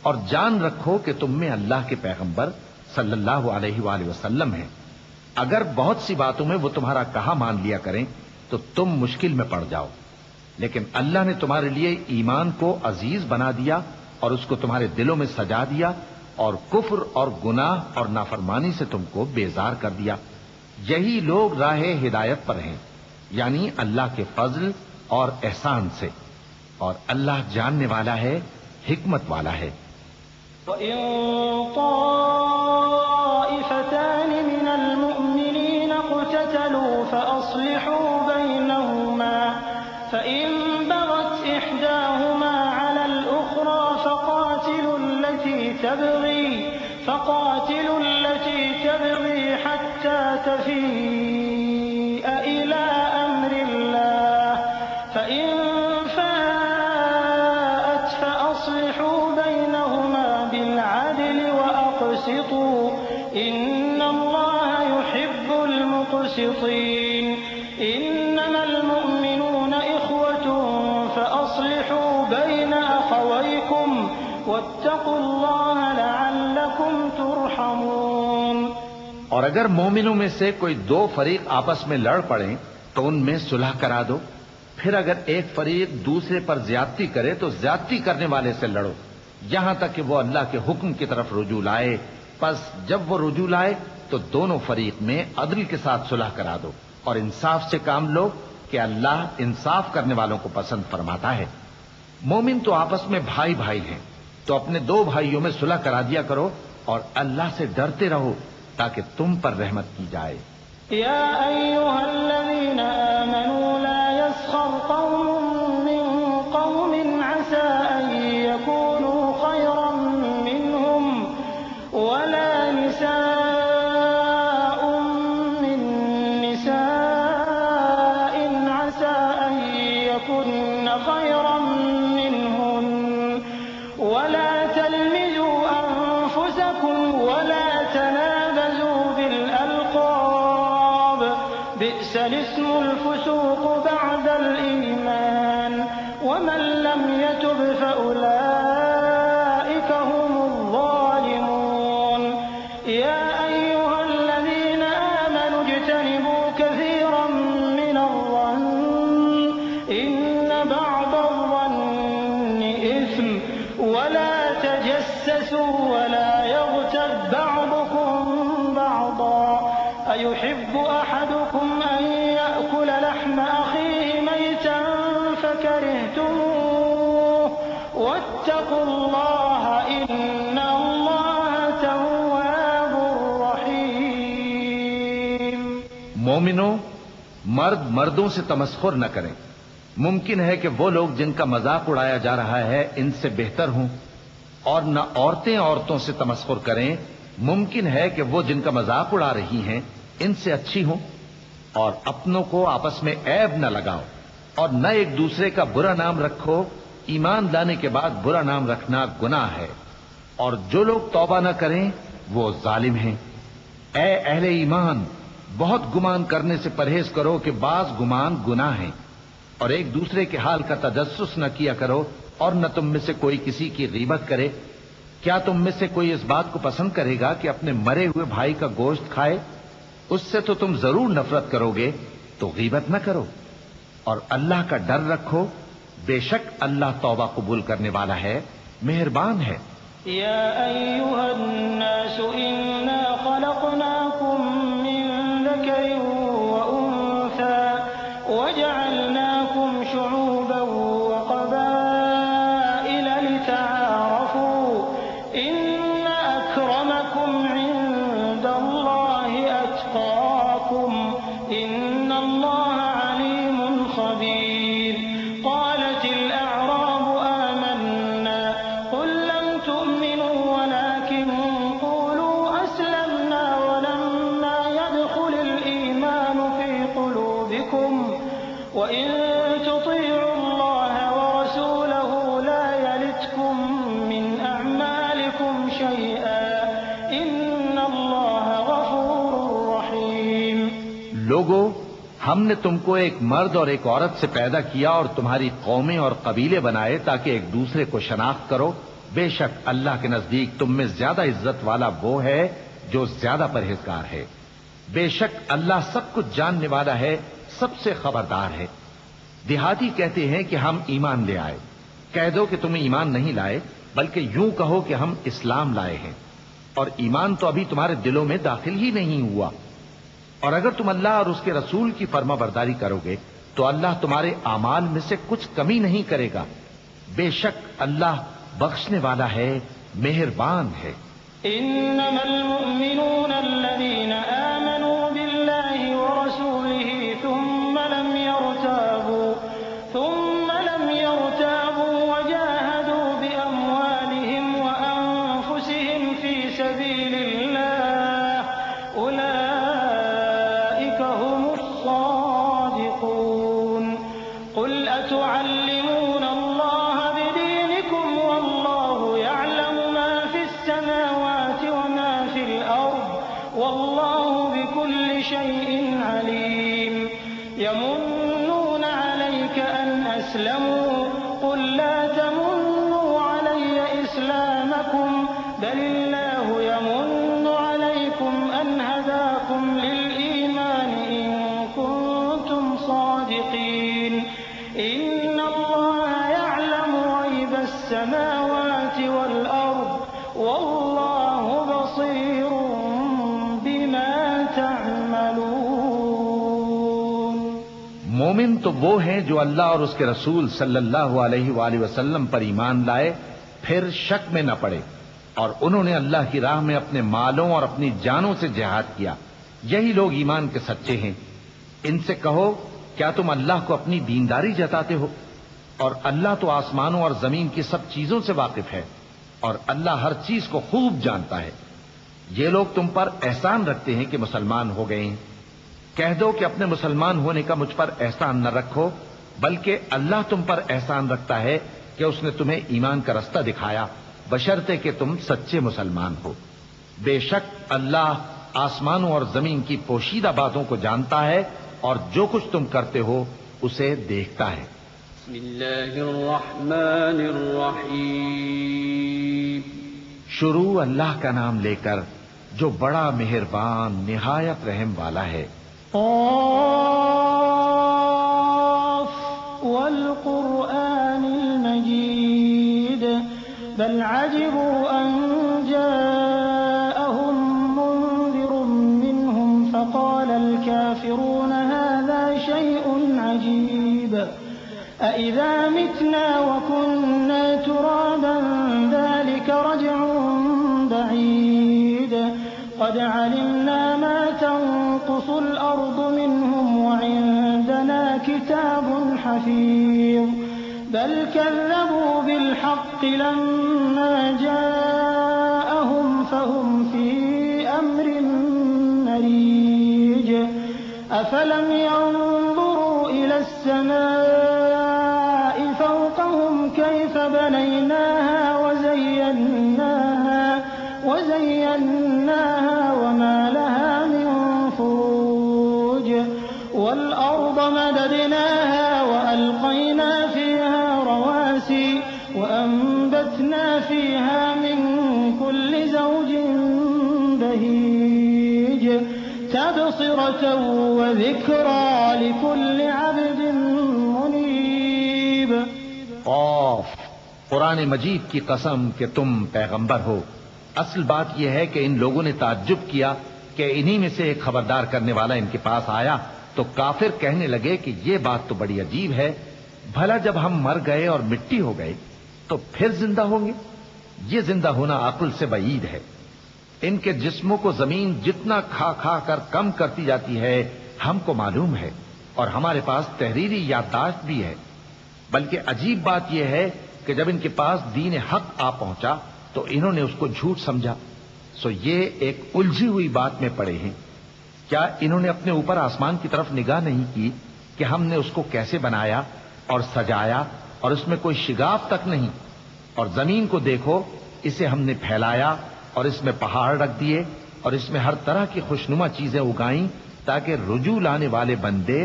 اور جان رکھو کہ تم میں اللہ کے پیغمبر صلی اللہ علیہ وآلہ وسلم ہیں، اگر بہت سی باتوں میں وہ تمہارا کہا مان لیا کریں تو تم مشکل میں پڑ جاؤ، لیکن اللہ نے تمہارے لیے ایمان کو عزیز بنا دیا اور اس کو تمہارے دلوں میں سجا دیا، اور کفر اور گناہ اور نافرمانی سے تم کو بیزار کر دیا۔ یہی لوگ راہ ہدایت پر ہیں، یعنی اللہ کے فضل اور احسان سے، اور اللہ جاننے والا ہے، حکمت والا ہے۔ وَإِن طَائِفَتَانِ مِنَ الْمُؤْمِنِينَ اقْتَتَلُوا فَأَصْلِحُوا بَيْنَهُمَا فَإِن بَغَتْ إِحْدَاهُمَا عَلَى الْأُخْرَى فَقَاتِلُوا الَّتِي تَبْغِي حَتَّى تَفِيءَ إِلَى أَمْرِ اللَّهِ فَإِن فَاءَتْ فَأَصْلِحُوا بَيْنَهُمَا بِالْعَدْلِ وَأَقْسِطُوا إِنَّ اللَّهَ يُحِبُّ الْمُقْسِطِينَ إِنَّمَا الْمُؤْمِنُونَ إِخْوَةٌ فَأَصْلِحُوا بَيْنَ أَخَوَيْكُمْ وَاتَّقُوا اللَّهَ لَعَلَّكُمْ تُرْحَمُونَ۔ اور اگر مومنوں میں سے کوئی دو فریق آپس میں لڑ پڑیں تو ان میں صلح کرا دو، پھر اگر ایک فریق دوسرے پر زیادتی کرے تو زیادتی کرنے والے سے لڑو، یہاں تک کہ وہ اللہ کے حکم کی طرف رجوع لائے۔ پس جب وہ رجوع لائے تو دونوں فریق میں عدل کے ساتھ صلح کرا دو اور انصاف سے کام لو کہ اللہ انصاف کرنے والوں کو پسند فرماتا ہے۔ مومن تو آپس میں بھائی بھائی ہیں، تو اپنے دو بھائیوں میں صلح کرا دیا کرو اور اللہ سے ڈرتے رہو تاکہ تم پر رحمت کی جائے۔ يا أيها الذين آمنوا لا يسخر قوم من قوم عسى أن يكونوا خيرا منهم ولا نساء من نساء عسى أن يكن خيرا منهن ولا تلمزوا أنفسكم ولا تنابزوا بالألقاب بئس الاسم الفسوق بعد الإيمان ومن لم يتب فأولئك هم الظالمون يا أيها الذين آمنوا اجتنبوا كثيرا من الظن إن بعض الظن إثم ولا تجسسوا ولا يغتب بعضكم بعضا أيحب أحدكم أن يأكل لحم أخيه ميتا فكرهتموه واتقوا الله إن الله تواب رحيم۔ مومنوں، مرد مردوں سے تمسخر نہ کریں۔ ممکن ہے کہ وہ لوگ جن کا مذاق اڑایا جا رہا ہے ان سے بہتر ہوں، اور نہ عورتیں عورتوں سے تمسخر کریں۔ ممکن ہے کہ وہ جن کا مذاق اڑا رہی ہیں ان سے اچھی ہوں، اور اپنوں کو آپس میں عیب نہ لگاؤ اور نہ ایک دوسرے کا برا نام رکھو۔ ایمان لانے کے بعد برا نام رکھنا گناہ ہے، اور جو لوگ توبہ نہ کریں وہ ظالم ہیں۔ اے اہل ایمان، بہت گمان کرنے سے پرہیز کرو کہ بعض گمان گناہ ہیں، اور ایک دوسرے کے حال کا تجسس نہ کیا کرو، اور نہ تم میں سے کوئی کسی کی غیبت کرے۔ کیا تم میں سے کوئی اس بات کو پسند کرے گا کہ اپنے مرے ہوئے بھائی کا گوشت کھائے؟ اس سے تو تم ضرور نفرت کرو گے، تو غیبت نہ کرو، اور اللہ کا ڈر رکھو، بے شک اللہ توبہ قبول کرنے والا ہے، مہربان ہے۔ يا أيها الناس إنا خلقناكم من ذكر وأنثى وجعلناكم شعوبا وقبائل لتعارفوا إن أكرمكم عند الله أتقاكم إن الله عليم خبير قالت الأعراب آمنا قل لم تؤمنوا ولكن قولوا أسلمنا ولما يدخل الإيمان في قلوبكم وإن تطيعوا الله ورسوله لا يلتكم من أعمالكم شيئا إن الله غفور رحيم۔ لوگو، ہم نے تم کو ایک مرد اور ایک عورت سے پیدا کیا اور تمہاری قومیں اور قبیلے بنائے تاکہ ایک دوسرے کو شناخت کرو۔ بے شک اللہ کے نزدیک تم میں زیادہ عزت والا وہ ہے جو زیادہ پرہیزگار ہے۔ بے شک اللہ سب کچھ جاننے والا ہے، سب سے خبردار ہے۔ دیہاتی کہتے ہیں کہ ہم ایمان لے آئے۔ کہہ دو کہ تم ایمان نہیں لائے، بلکہ یوں کہو کہ ہم اسلام لائے ہیں، اور ایمان تو ابھی تمہارے دلوں میں داخل ہی نہیں ہوا۔ اور اگر تم اللہ اور اس کے رسول کی فرما برداری کرو گے تو اللہ تمہارے اعمال میں سے کچھ کمی نہیں کرے گا، بے شک اللہ بخشنے والا ہے، مہربان ہے۔ إنما المؤمنون الذين آمنوا بالله ورسوله ثم لم يرتابوا وجاهدوا بأموالهم وأنفسهم في سبيل الله أولئك هم الصادقون قل أتعلمون الله بدينكم والله يعلم ما في السماوات وما في الأرض والله بكل شيء عليم يمنون عليك أن أسلموا قل لا تمنوا علي إسلامكم بل الله يمن عليكم أن هداكم للإيمان إن كنتم صادقين إن الله يعلم غيب السماوات والأرض والله بصير بما تعملون۔ مومن تو وہ ہیں جو اللہ اور اس کے رسول صلی اللہ علیہ وآلہ وسلم پر ایمان لائے پھر شک میں نہ پڑے، اور انہوں نے اللہ کی راہ میں اپنے مالوں اور اپنی جانوں سے جہاد کیا، یہی لوگ ایمان کے سچے ہیں۔ ان سے کہو کیا تم اللہ کو اپنی دینداری جتاتے ہو؟ اور اللہ تو آسمانوں اور زمین کی سب چیزوں سے واقف ہے، اور اللہ ہر چیز کو خوب جانتا ہے۔ یہ لوگ تم پر احسان رکھتے ہیں کہ مسلمان ہو گئے ہیں، کہہ دو کہ اپنے مسلمان ہونے کا مجھ پر احسان نہ رکھو، بلکہ اللہ تم پر احسان رکھتا ہے کہ اس نے تمہیں ایمان کا رستہ دکھایا، بشرطے کہ تم سچے مسلمان ہو۔ بے شک اللہ آسمانوں اور زمین کی پوشیدہ باتوں کو جانتا ہے، اور جو کچھ تم کرتے ہو اسے دیکھتا ہے۔ بسم اللہ الرحمن الرحیم۔ شروع اللہ کا نام لے کر جو بڑا مہربان نہایت رحم والا ہے۔ قاف والقرآن المجيد بل عجبوا أن جاءهم منذر منهم فقال الكافرون هذا شيء عجيب أإذا متنا وكنا ترابا ذلك رجع بعيد قد علمنا ما تنقص الأرض منهم وعندنا كتاب حفيظ بل كذبوا بالحق لما جاءهم فهم في أمر مريج أفلم ينظروا إلى السماء فوقهم كيف بنيناها وزيناها وما لها من فروج والأرض مددناها وألقينا فيها رواسي وأنبتنا فيها من كل زوج بهيج تبصرة وذكرى لكل عبد منيب۔ قاف، قرآن مجید کی قسم کہ تم پیغمبر ہو۔ اصل بات یہ ہے کہ ان لوگوں نے تعجب کیا کہ انہی میں سے ایک خبردار کرنے والا ان کے پاس آیا تو کافر کہنے لگے کہ یہ بات تو بڑی عجیب ہے، بھلا جب ہم مر گئے اور مٹی ہو گئے تو پھر زندہ ہوں گے؟ یہ زندہ ہونا عقل سے بعید ہے۔ ان کے جسموں کو زمین جتنا کھا کھا کر کم کرتی جاتی ہے ہم کو معلوم ہے، اور ہمارے پاس تحریری یادداشت بھی ہے۔ بلکہ عجیب بات یہ ہے کہ جب ان کے پاس دین حق آ پہنچا تو انہوں نے اس کو جھوٹ سمجھا، سو یہ ایک الجھی ہوئی بات میں پڑے ہیں۔ کیا انہوں نے اپنے اوپر آسمان کی طرف نگاہ نہیں کی کہ ہم نے اس کو کیسے بنایا اور سجایا اور اس میں کوئی شگاف تک نہیں؟ اور زمین کو دیکھو، اسے ہم نے پھیلایا اور اس میں پہاڑ رکھ دیے اور اس میں ہر طرح کی خوشنما چیزیں اگائیں تاکہ رجوع لانے والے بندے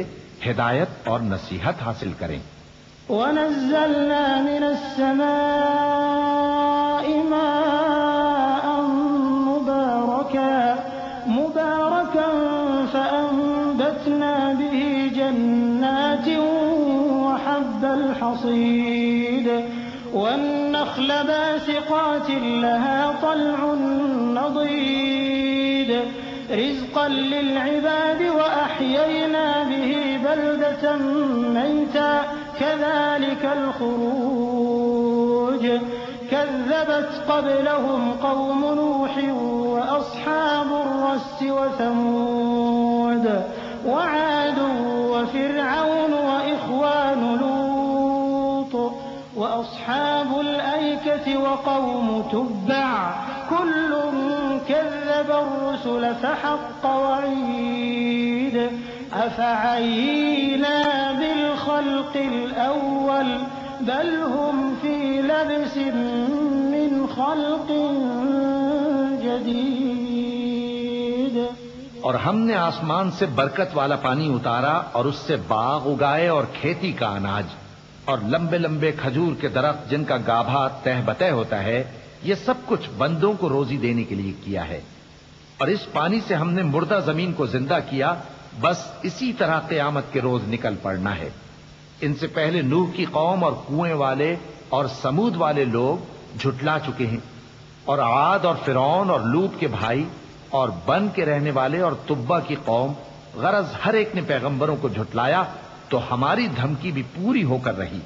ہدایت اور نصیحت حاصل کریں۔ وَنَزَّلْنَا مِنَ السَّمَاءِ مَاءً مُبَارَكًا فَأَنبَتْنَا بِهِ جَنَّاتٍ وَحَبَّ الْحَصِيدِ وَالنَّخْلَ بَاسِقَاتٍ لَهَا طَلْعٌ نَضِيدٌ رِزْقًا لِلْعِبَادِ وَأَحْيَيْنَا بِهِ بَلْدَةً مَيْتًا كَذَلِكَ الْخُرُوجُ۔ كذبت قبلهم قوم نوح وأصحاب الرس وثمود وعاد وفرعون وإخوان لوط وأصحاب الأيكة وقوم تبع كل كذب الرسل فحق وعيد أفعينا بالخلق الأول بل هم في لبس من خلق جديد. اور ہم نے آسمان سے برکت والا پانی اتارا اور اس سے باغ اگائے اور کھیتی کا اناج اور لمبے لمبے کھجور کے درخت جن کا گابھا تہ بتہ ہوتا ہے. یہ سب کچھ بندوں کو روزی دینے کے لیے کیا ہے. اور اس پانی سے ہم نے مردہ زمین کو زندہ کیا. بس اسی طرح قیامت کے روز نکل پڑنا ہے. ان سے پہلے نوح کی قوم اور کنویں والے اور سمود والے لوگ جھٹلا چکے ہیں. اور عاد اور فرعون اور لوط کے بھائی اور بن کے رہنے والے اور تبا کی قوم، غرض ہر ایک نے پیغمبروں کو جھٹلایا تو ہماری دھمکی بھی پوری ہو کر رہی.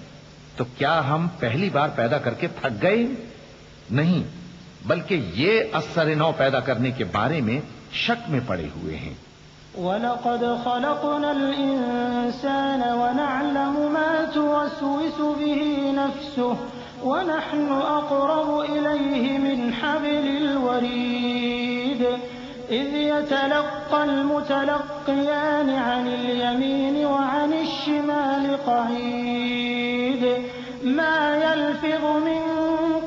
تو کیا ہم پہلی بار پیدا کر کے تھک گئے؟ نہیں، بلکہ یہ اثر نو پیدا کرنے کے بارے میں شک میں پڑے ہوئے ہیں. وَلَقَدْ خَلَقْنَا الْإِنسَانَ وَنَعْلَمُ مَا تُوَسْوِسُ بِهِ نَفْسُهُ وَنَحْنُ أَقْرَبُ إِلَيْهِ مِنْ حَبْلِ الْوَرِيدِ إِذْ يَتَلَقَّى الْمُتَلَقِّيَانِ عَنِ الْيَمِينِ وَعَنِ الشِّمَالِ قَعِيدٌ مَا يَلْفِظُ مِنْ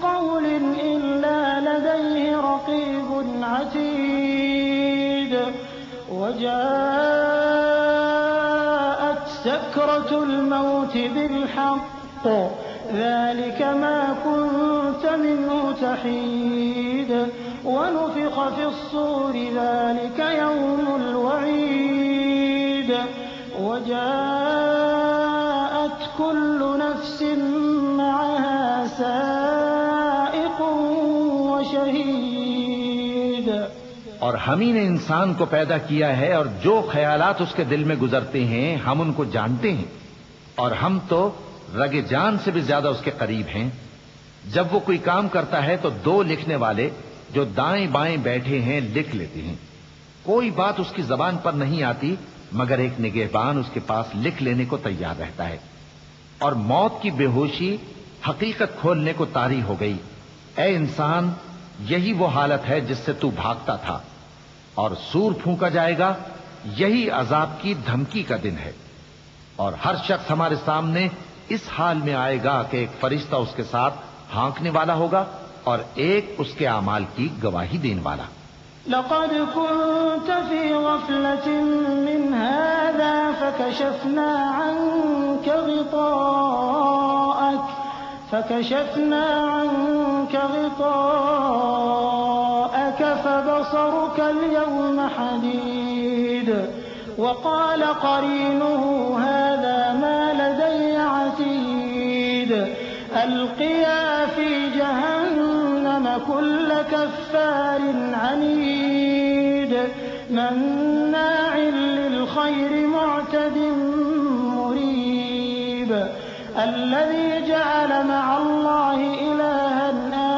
قَوْلٍ إِلَّا لَدَيْهِ رَقِيبٌ عَتِيدٌ وَجَاءَتْ سَكْرَةُ الْمَوْتِ بِالْحَقِّ ذَلِكَ مَا كُنتَ مِنْهُ تَحِيدُ وَنُفِخَ فِي الصُّورِ ذَلِكَ يَوْمُ الْوَعِيدِ وَجَاءَتْ كُلُّ نَفْسٍ مَعَهَا سَائِقٌ وَشَهِيدٌ. اور ہم ہی نے انسان کو پیدا کیا ہے اور جو خیالات اس کے دل میں گزرتے ہیں ہم ان کو جانتے ہیں. اور ہم تو رگ جان سے بھی زیادہ اس کے قریب ہیں. جب وہ کوئی کام کرتا ہے تو دو لکھنے والے جو دائیں بائیں بیٹھے ہیں لکھ لیتے ہیں. کوئی بات اس کی زبان پر نہیں آتی مگر ایک نگہبان اس کے پاس لکھ لینے کو تیار رہتا ہے. اور موت کی بے ہوشی حقیقت کھولنے کو طاری ہو گئی. اے انسان، یہی وہ حالت ہے جس سے تو بھاگتا تھا. اور سور پھونکا جائے گا، یہی عذاب کی دھمکی کا دن ہے. اور ہر شخص ہمارے سامنے اس حال میں آئے گا کہ ایک فرشتہ اس کے ساتھ ہانکنے والا ہوگا اور ایک اس کے اعمال کی گواہی دینے والا. لقد كنت في غفلة من هذا فكشفنا عنك غطاءك فبصرك اليوم حديد. وقال قرينه هذا ما لدي عتيد. ألقيا في جهنم كل كفار عنيد مناع للخير معتد مريب. الذي جعل مع الله إلها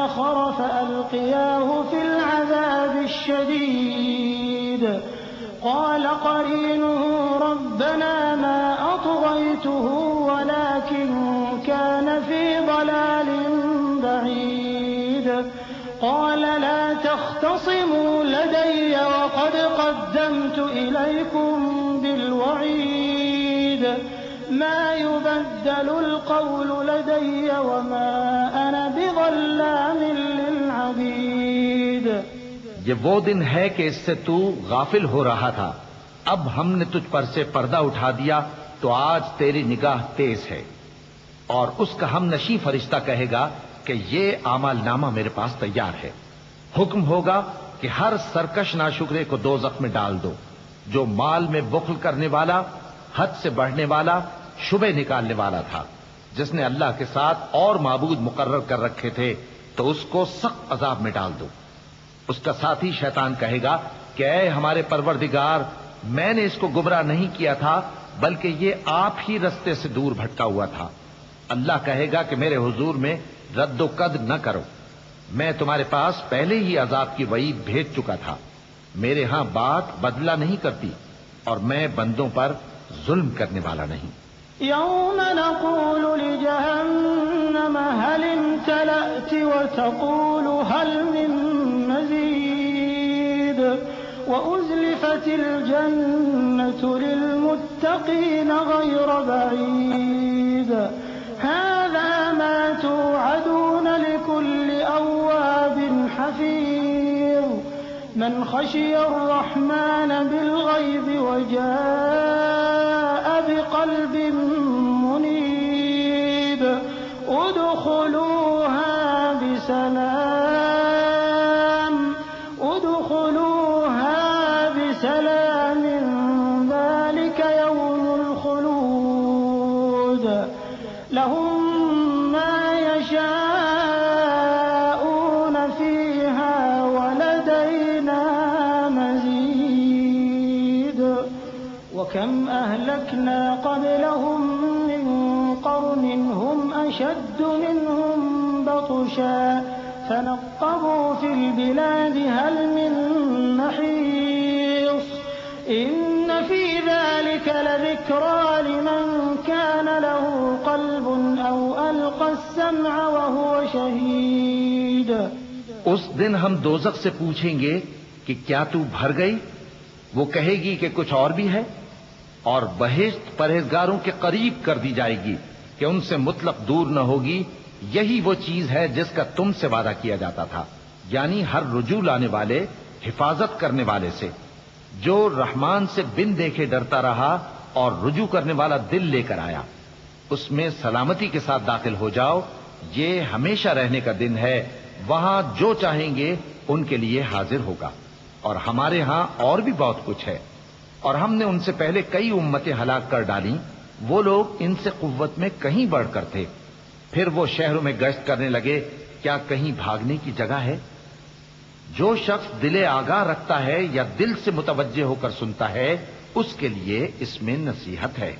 آخر فألقياه في العذاب الشديد. قال قرينه ربنا ما أطغيته ولكن كان في ضلال بعيد. قال لا تختصموا لدي وقد قدمت إليكم بالوعيد. ما يبدل القول لدي وما أنا بظلام للعبيد. یہ وہ دن ہے کہ اس سے تو غافل ہو رہا تھا. اب ہم نے تجھ پر سے پردہ اٹھا دیا تو آج تیری نگاہ تیز ہے. اور اس کا ہم نشیں فرشتہ کہے گا کہ یہ اعمال نامہ میرے پاس تیار ہے. حکم ہوگا کہ ہر سرکش ناشکرے کو دوزخ میں ڈال دو، جو مال میں بخل کرنے والا، حد سے بڑھنے والا، شبہ نکالنے والا تھا، جس نے اللہ کے ساتھ اور معبود مقرر کر رکھے تھے، تو اس کو سخت عذاب میں ڈال دو. اس کا ساتھی شیطان کہے گا کہ اے ہمارے پروردگار، میں نے اس کو گمراہ نہیں کیا تھا بلکہ یہ آپ ہی رستے سے دور بھٹکا ہوا تھا. اللہ کہے گا کہ میرے حضور میں رد و قد نہ کرو. میں تمہارے پاس پہلے ہی عذاب کی وعید بھیج چکا تھا. میرے ہاں بات بدلہ نہیں کرتی اور میں بندوں پر ظلم کرنے والا نہیں. يوم نقول لجهنم هل امتلأت وتقول هل من مزيد وأزلفت الجنة للمتقين غير بعيد هذا ما توعدون لكل أواب حفيظ من خشي الرحمن بالغيب وجاء بقلب منيب ادخلوها بسلام ذلك يوم الخلود لهم ما يشاءون فيها ولدينا مزيد وكم أهلكنا قبلهم من قرن هم أشد منهم بطشا فنقبوا في البلاد هل من محيص إن في ذلك لذكرى لمن كان له قلب أو ألقى السمع وهو شهيد. اس دن ہم دوزخ سے پوچھیں گے کہ کیا تو بھر گئی؟ وہ کہے گی کہ کچھ اور بھی ہے. اور بہشت پرہیزگاروں کے قریب کر دی جائے گی کہ ان سے مطلق دور نہ ہوگی. یہی وہ چیز ہے جس کا تم سے وعدہ کیا جاتا تھا، یعنی ہر رجوع لانے والے، حفاظت کرنے والے سے. جو رحمان سے بن دیکھے ڈرتا رہا اور رجوع کرنے والا دل لے کر آیا، اس میں سلامتی کے ساتھ داخل ہو جاؤ. یہ ہمیشہ رہنے کا دن ہے، وہاں جو چاہیں گے ان کے لیے حاضر ہوگا. اور ہمارے ہاں اور بھی بہت کچھ ہے. اور ہم نے ان سے پہلے کئی امتیں ہلاک کر ڈالیں، وہ لوگ ان سے قوت میں کہیں بڑھ کر تھے. پھر وہ شہروں میں گشت کرنے لگے، کیا کہیں بھاگنے کی جگہ ہے؟ جو شخص دل آگاہ رکھتا ہے یا دل سے متوجہ ہو کر سنتا ہے، اس کے لیے اس میں نصیحت ہے.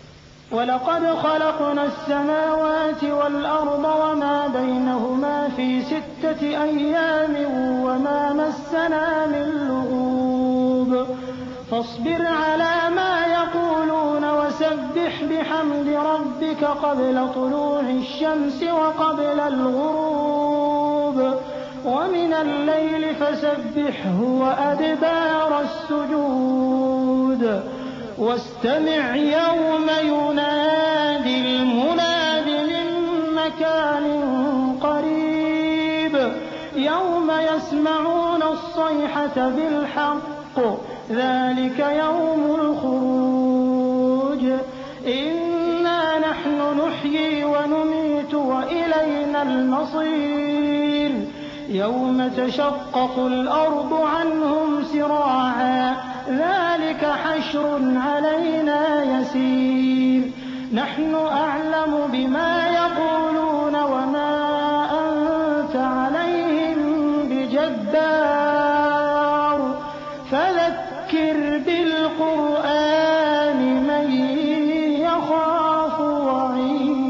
وَلَقَدْ خَلَقْنَا السَّمَاوَاتِ وَالْأَرْضَ وَمَا بَيْنَهُمَا فِي 6 أَيَّامٍ وَمَا مَسَّنَا مِن لُّغُوبٍ فاصبر على ما يقولون وسبح بحمد ربك قبل طلوع الشمس وقبل الغروب ومن الليل فسبحه وأدبار السجود واستمع يوم ينادي المناد من مكان قريب يوم يسمعون الصيحة بالحق ذلك يوم الخروج إنا نحن نحيي ونميت وإلينا المصير يوم تشقق الأرض عنهم سراعا ذلك حشر علينا يسير نحن أعلم بما يقولون وما أنت عليهم بجبار فذكر بالقرآن من يخاف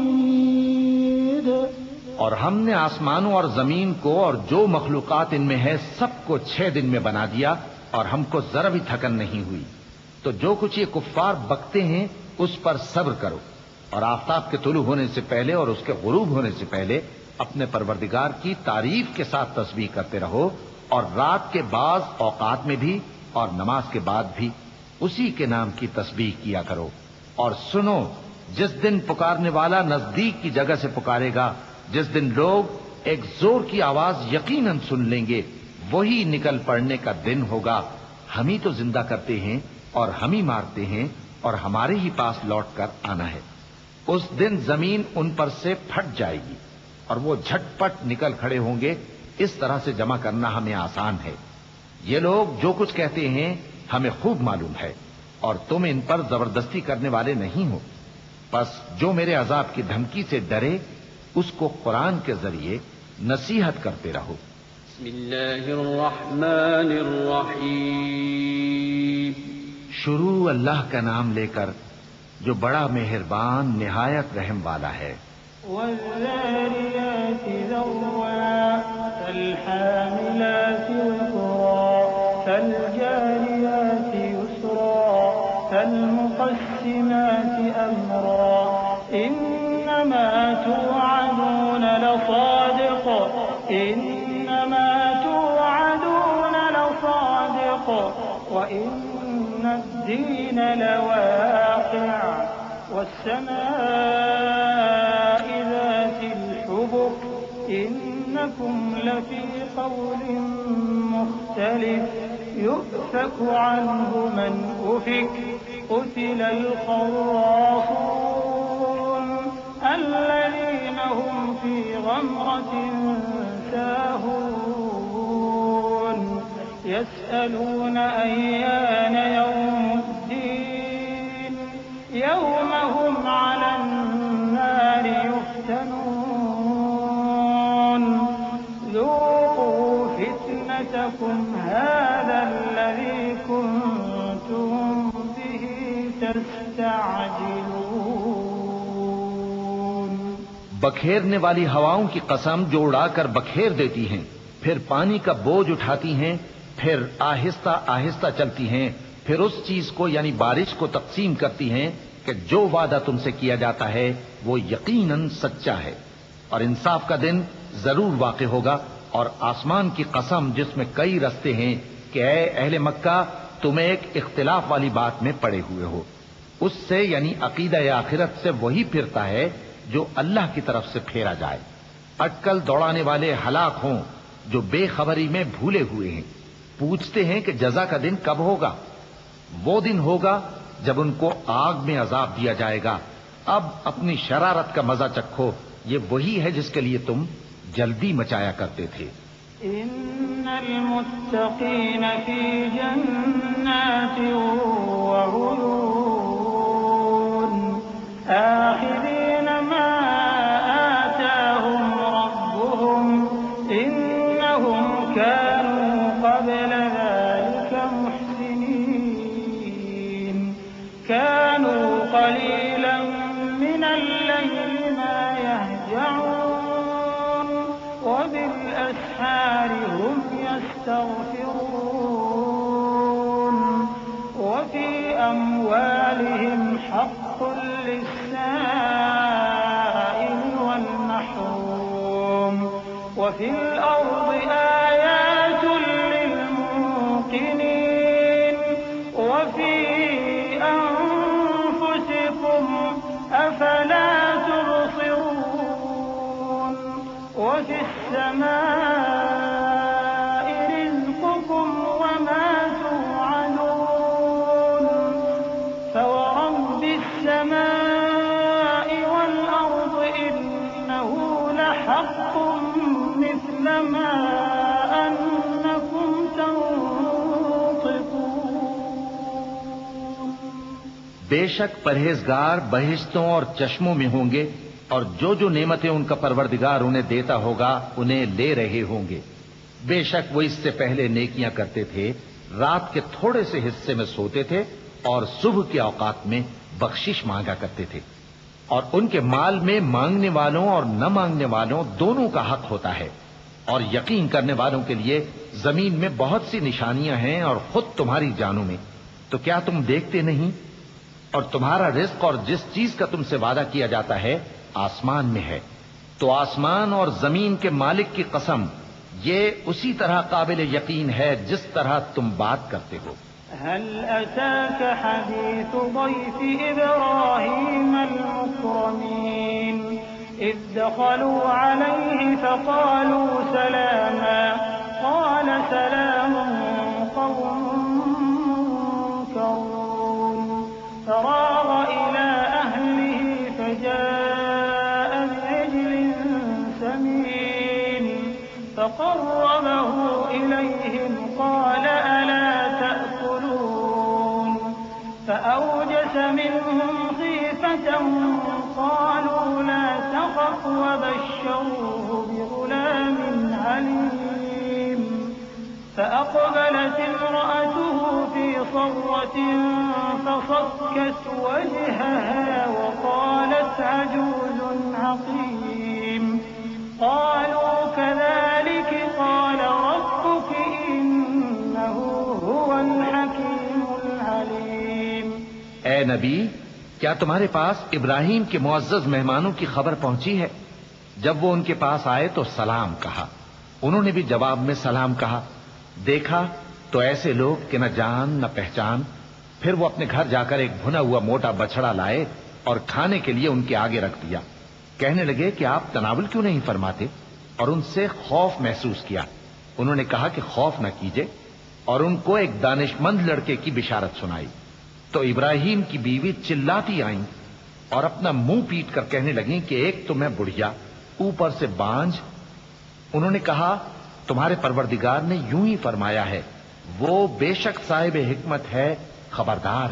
وعيد. اور ہم نے آسمانوں اور زمین کو اور جو مخلوقات ان میں ہے سب کو 6 دن میں بنا دیا اور ہم کو ذرا بھی تھکن نہیں ہوئی. تو جو کچھ یہ کفار بکتے ہیں اس پر صبر کرو اور آفتاب کے طلوع ہونے سے پہلے اور اس کے غروب ہونے سے پہلے اپنے پروردگار کی تعریف کے ساتھ تسبیح کرتے رہو اور رات کے بعض اوقات میں بھی اور نماز کے بعد بھی اسی کے نام کی تسبیح کیا کرو. اور سنو، جس دن پکارنے والا نزدیک کی جگہ سے پکارے گا، جس دن لوگ ایک زور کی آواز یقیناً سن لیں گے، وہی نکل پڑنے کا دن ہوگا. ہم ہی تو زندہ کرتے ہیں اور ہم ہی مارتے ہیں اور ہمارے ہی پاس لوٹ کر آنا ہے. اس دن زمین ان پر سے پھٹ جائے گی اور وہ جھٹ پٹ نکل کھڑے ہوں گے. اس طرح سے جمع کرنا ہمیں آسان ہے. یہ لوگ جو کچھ کہتے ہیں ہمیں خوب معلوم ہے اور تم ان پر زبردستی کرنے والے نہیں ہو. بس جو میرے عذاب کی دھمکی سے ڈرے اس کو قرآن کے ذریعے نصیحت کرتے رہو. بسم اللہ الرحمن الرحیم. شروع اللہ کا نام لے کر جو بڑا مہربان نہایت رحم والا ہے. والذاريات ذروا فالحاملات وقرا فالجاريات يسرا فالمقسمات أمرا إنما توعدون لصادق إنما توعدون لصادق وإن الدين لواقع والسماء ذات الحبك إنكم لفي قول مختلف يؤفك عنه من أفك قتل الخراصون الذين هم في غمرة ساهون يسألون أيان يوم الدين يوم هم على النار يفتنون ذوقوا فتنتكم هذا الذي كنتم به تستعجلون. بکھیرنے والی ہواؤں کی قسم جو اڑا کر بکھیر دیتی ہیں، پھر پانی کا بوجھ اٹھاتی ہیں، پھر آہستہ آہستہ چلتی ہیں، پھر اس چیز کو یعنی بارش کو تقسیم کرتی ہیں کہ جو وعدہ تم سے کیا جاتا ہے وہ یقیناً سچا ہے، اور انصاف کا دن ضرور واقع ہوگا. اور آسمان کی قسم جس میں کئی رستے ہیں کہ اے اہل مکہ تم ایک اختلاف والی بات میں پڑے ہوئے ہو، اس سے یعنی عقیدہ آخرت سے وہی پھرتا ہے جو اللہ کی طرف سے پھیرا جائے. اٹکل دوڑانے والے ہلاک ہوں جو بے خبری میں بھولے ہوئے ہیں، پوچھتے ہیں کہ جزا کا دن کب ہوگا. وہ دن ہوگا جب ان کو آگ میں عذاب دیا جائے گا. اب اپنی شرارت کا مزہ چکھو، یہ وہی ہے جس کے لیے تم جلدی مچایا کرتے تھے. إن المتقين في جنات وعيون آخذين ما آتاهم ربهم إنهم كانوا قبل ذلك محسنين كانوا قليلا من الليل ما يهجعون وبالأسحار هم يستغفرون وفي أموالهم حق للسائل والمحروم وفي الأرض آيات للموقنين وفي أنفسكم أفلا تبصرون وفي السماء رزقكم وما توعدون فورب السماء والأرض إنه لحق مثل ما أنكم تنطقون. بے شک پرہیزگار بہشتوں اور چشموں میں ہوں گے، اور جو جو نعمتیں ان کا پروردگار انہیں دیتا ہوگا انہیں لے رہے ہوں گے. بے شک وہ اس سے پہلے نیکیاں کرتے تھے، رات کے تھوڑے سے حصے میں سوتے تھے اور صبح کے اوقات میں بخشش مانگا کرتے تھے. اور ان کے مال میں مانگنے والوں اور نہ مانگنے والوں دونوں کا حق ہوتا ہے. اور یقین کرنے والوں کے لیے زمین میں بہت سی نشانیاں ہیں اور خود تمہاری جانوں میں. تو کیا تم دیکھتے نہیں؟ اور تمہارا رزق اور جس چیز کا تم سے وعدہ کیا جاتا ہے آسمان میں ہے. تو آسمان اور زمین کے مالک کی قسم، یہ اسی طرح قابل یقین ہے جس طرح تم بات کرتے ہو. هل أتاك حديث ضيف إبراهيم المكرمين إذ دخلوا عليه فقالوا سلاما قال سلام قوم منكرون فراغ إلى أهله فجاء بعجل سمين فقربه إليهم قال ألا تأكلون فأوجس منهم خيفة قالوا لا تخف وبشروه بغلام عليم فأقبلت امرأته في صرة فصكت وجهها وقالت عجوز عقيم قالوا كذلك نبی، کیا تمہارے پاس ابراہیم کے معزز مہمانوں کی خبر پہنچی ہے؟ جب وہ ان کے پاس آئے تو سلام کہا، انہوں نے بھی جواب میں سلام کہا۔ دیکھا تو ایسے لوگ کہ نہ جان نہ پہچان۔ پھر وہ اپنے گھر جا کر ایک بھنا ہوا موٹا بچڑا لائے اور کھانے کے لیے ان کے آگے رکھ دیا۔ کہنے لگے کہ آپ تناول کیوں نہیں فرماتے؟ اور ان سے خوف محسوس کیا۔ انہوں نے کہا کہ خوف نہ کیجیے، اور ان کو ایک دانش مند لڑکے کی بشارت سنائی۔ تو ابراہیم کی بیوی چلاتی آئیں اور اپنا منہ پیٹ کر کہنے لگیں کہ ایک تو میں بڑھیا، اوپر سے بانجھ۔ انہوں نے کہا تمہارے پروردگار نے یوں ہی فرمایا ہے، وہ بے شک صاحب حکمت ہے، خبردار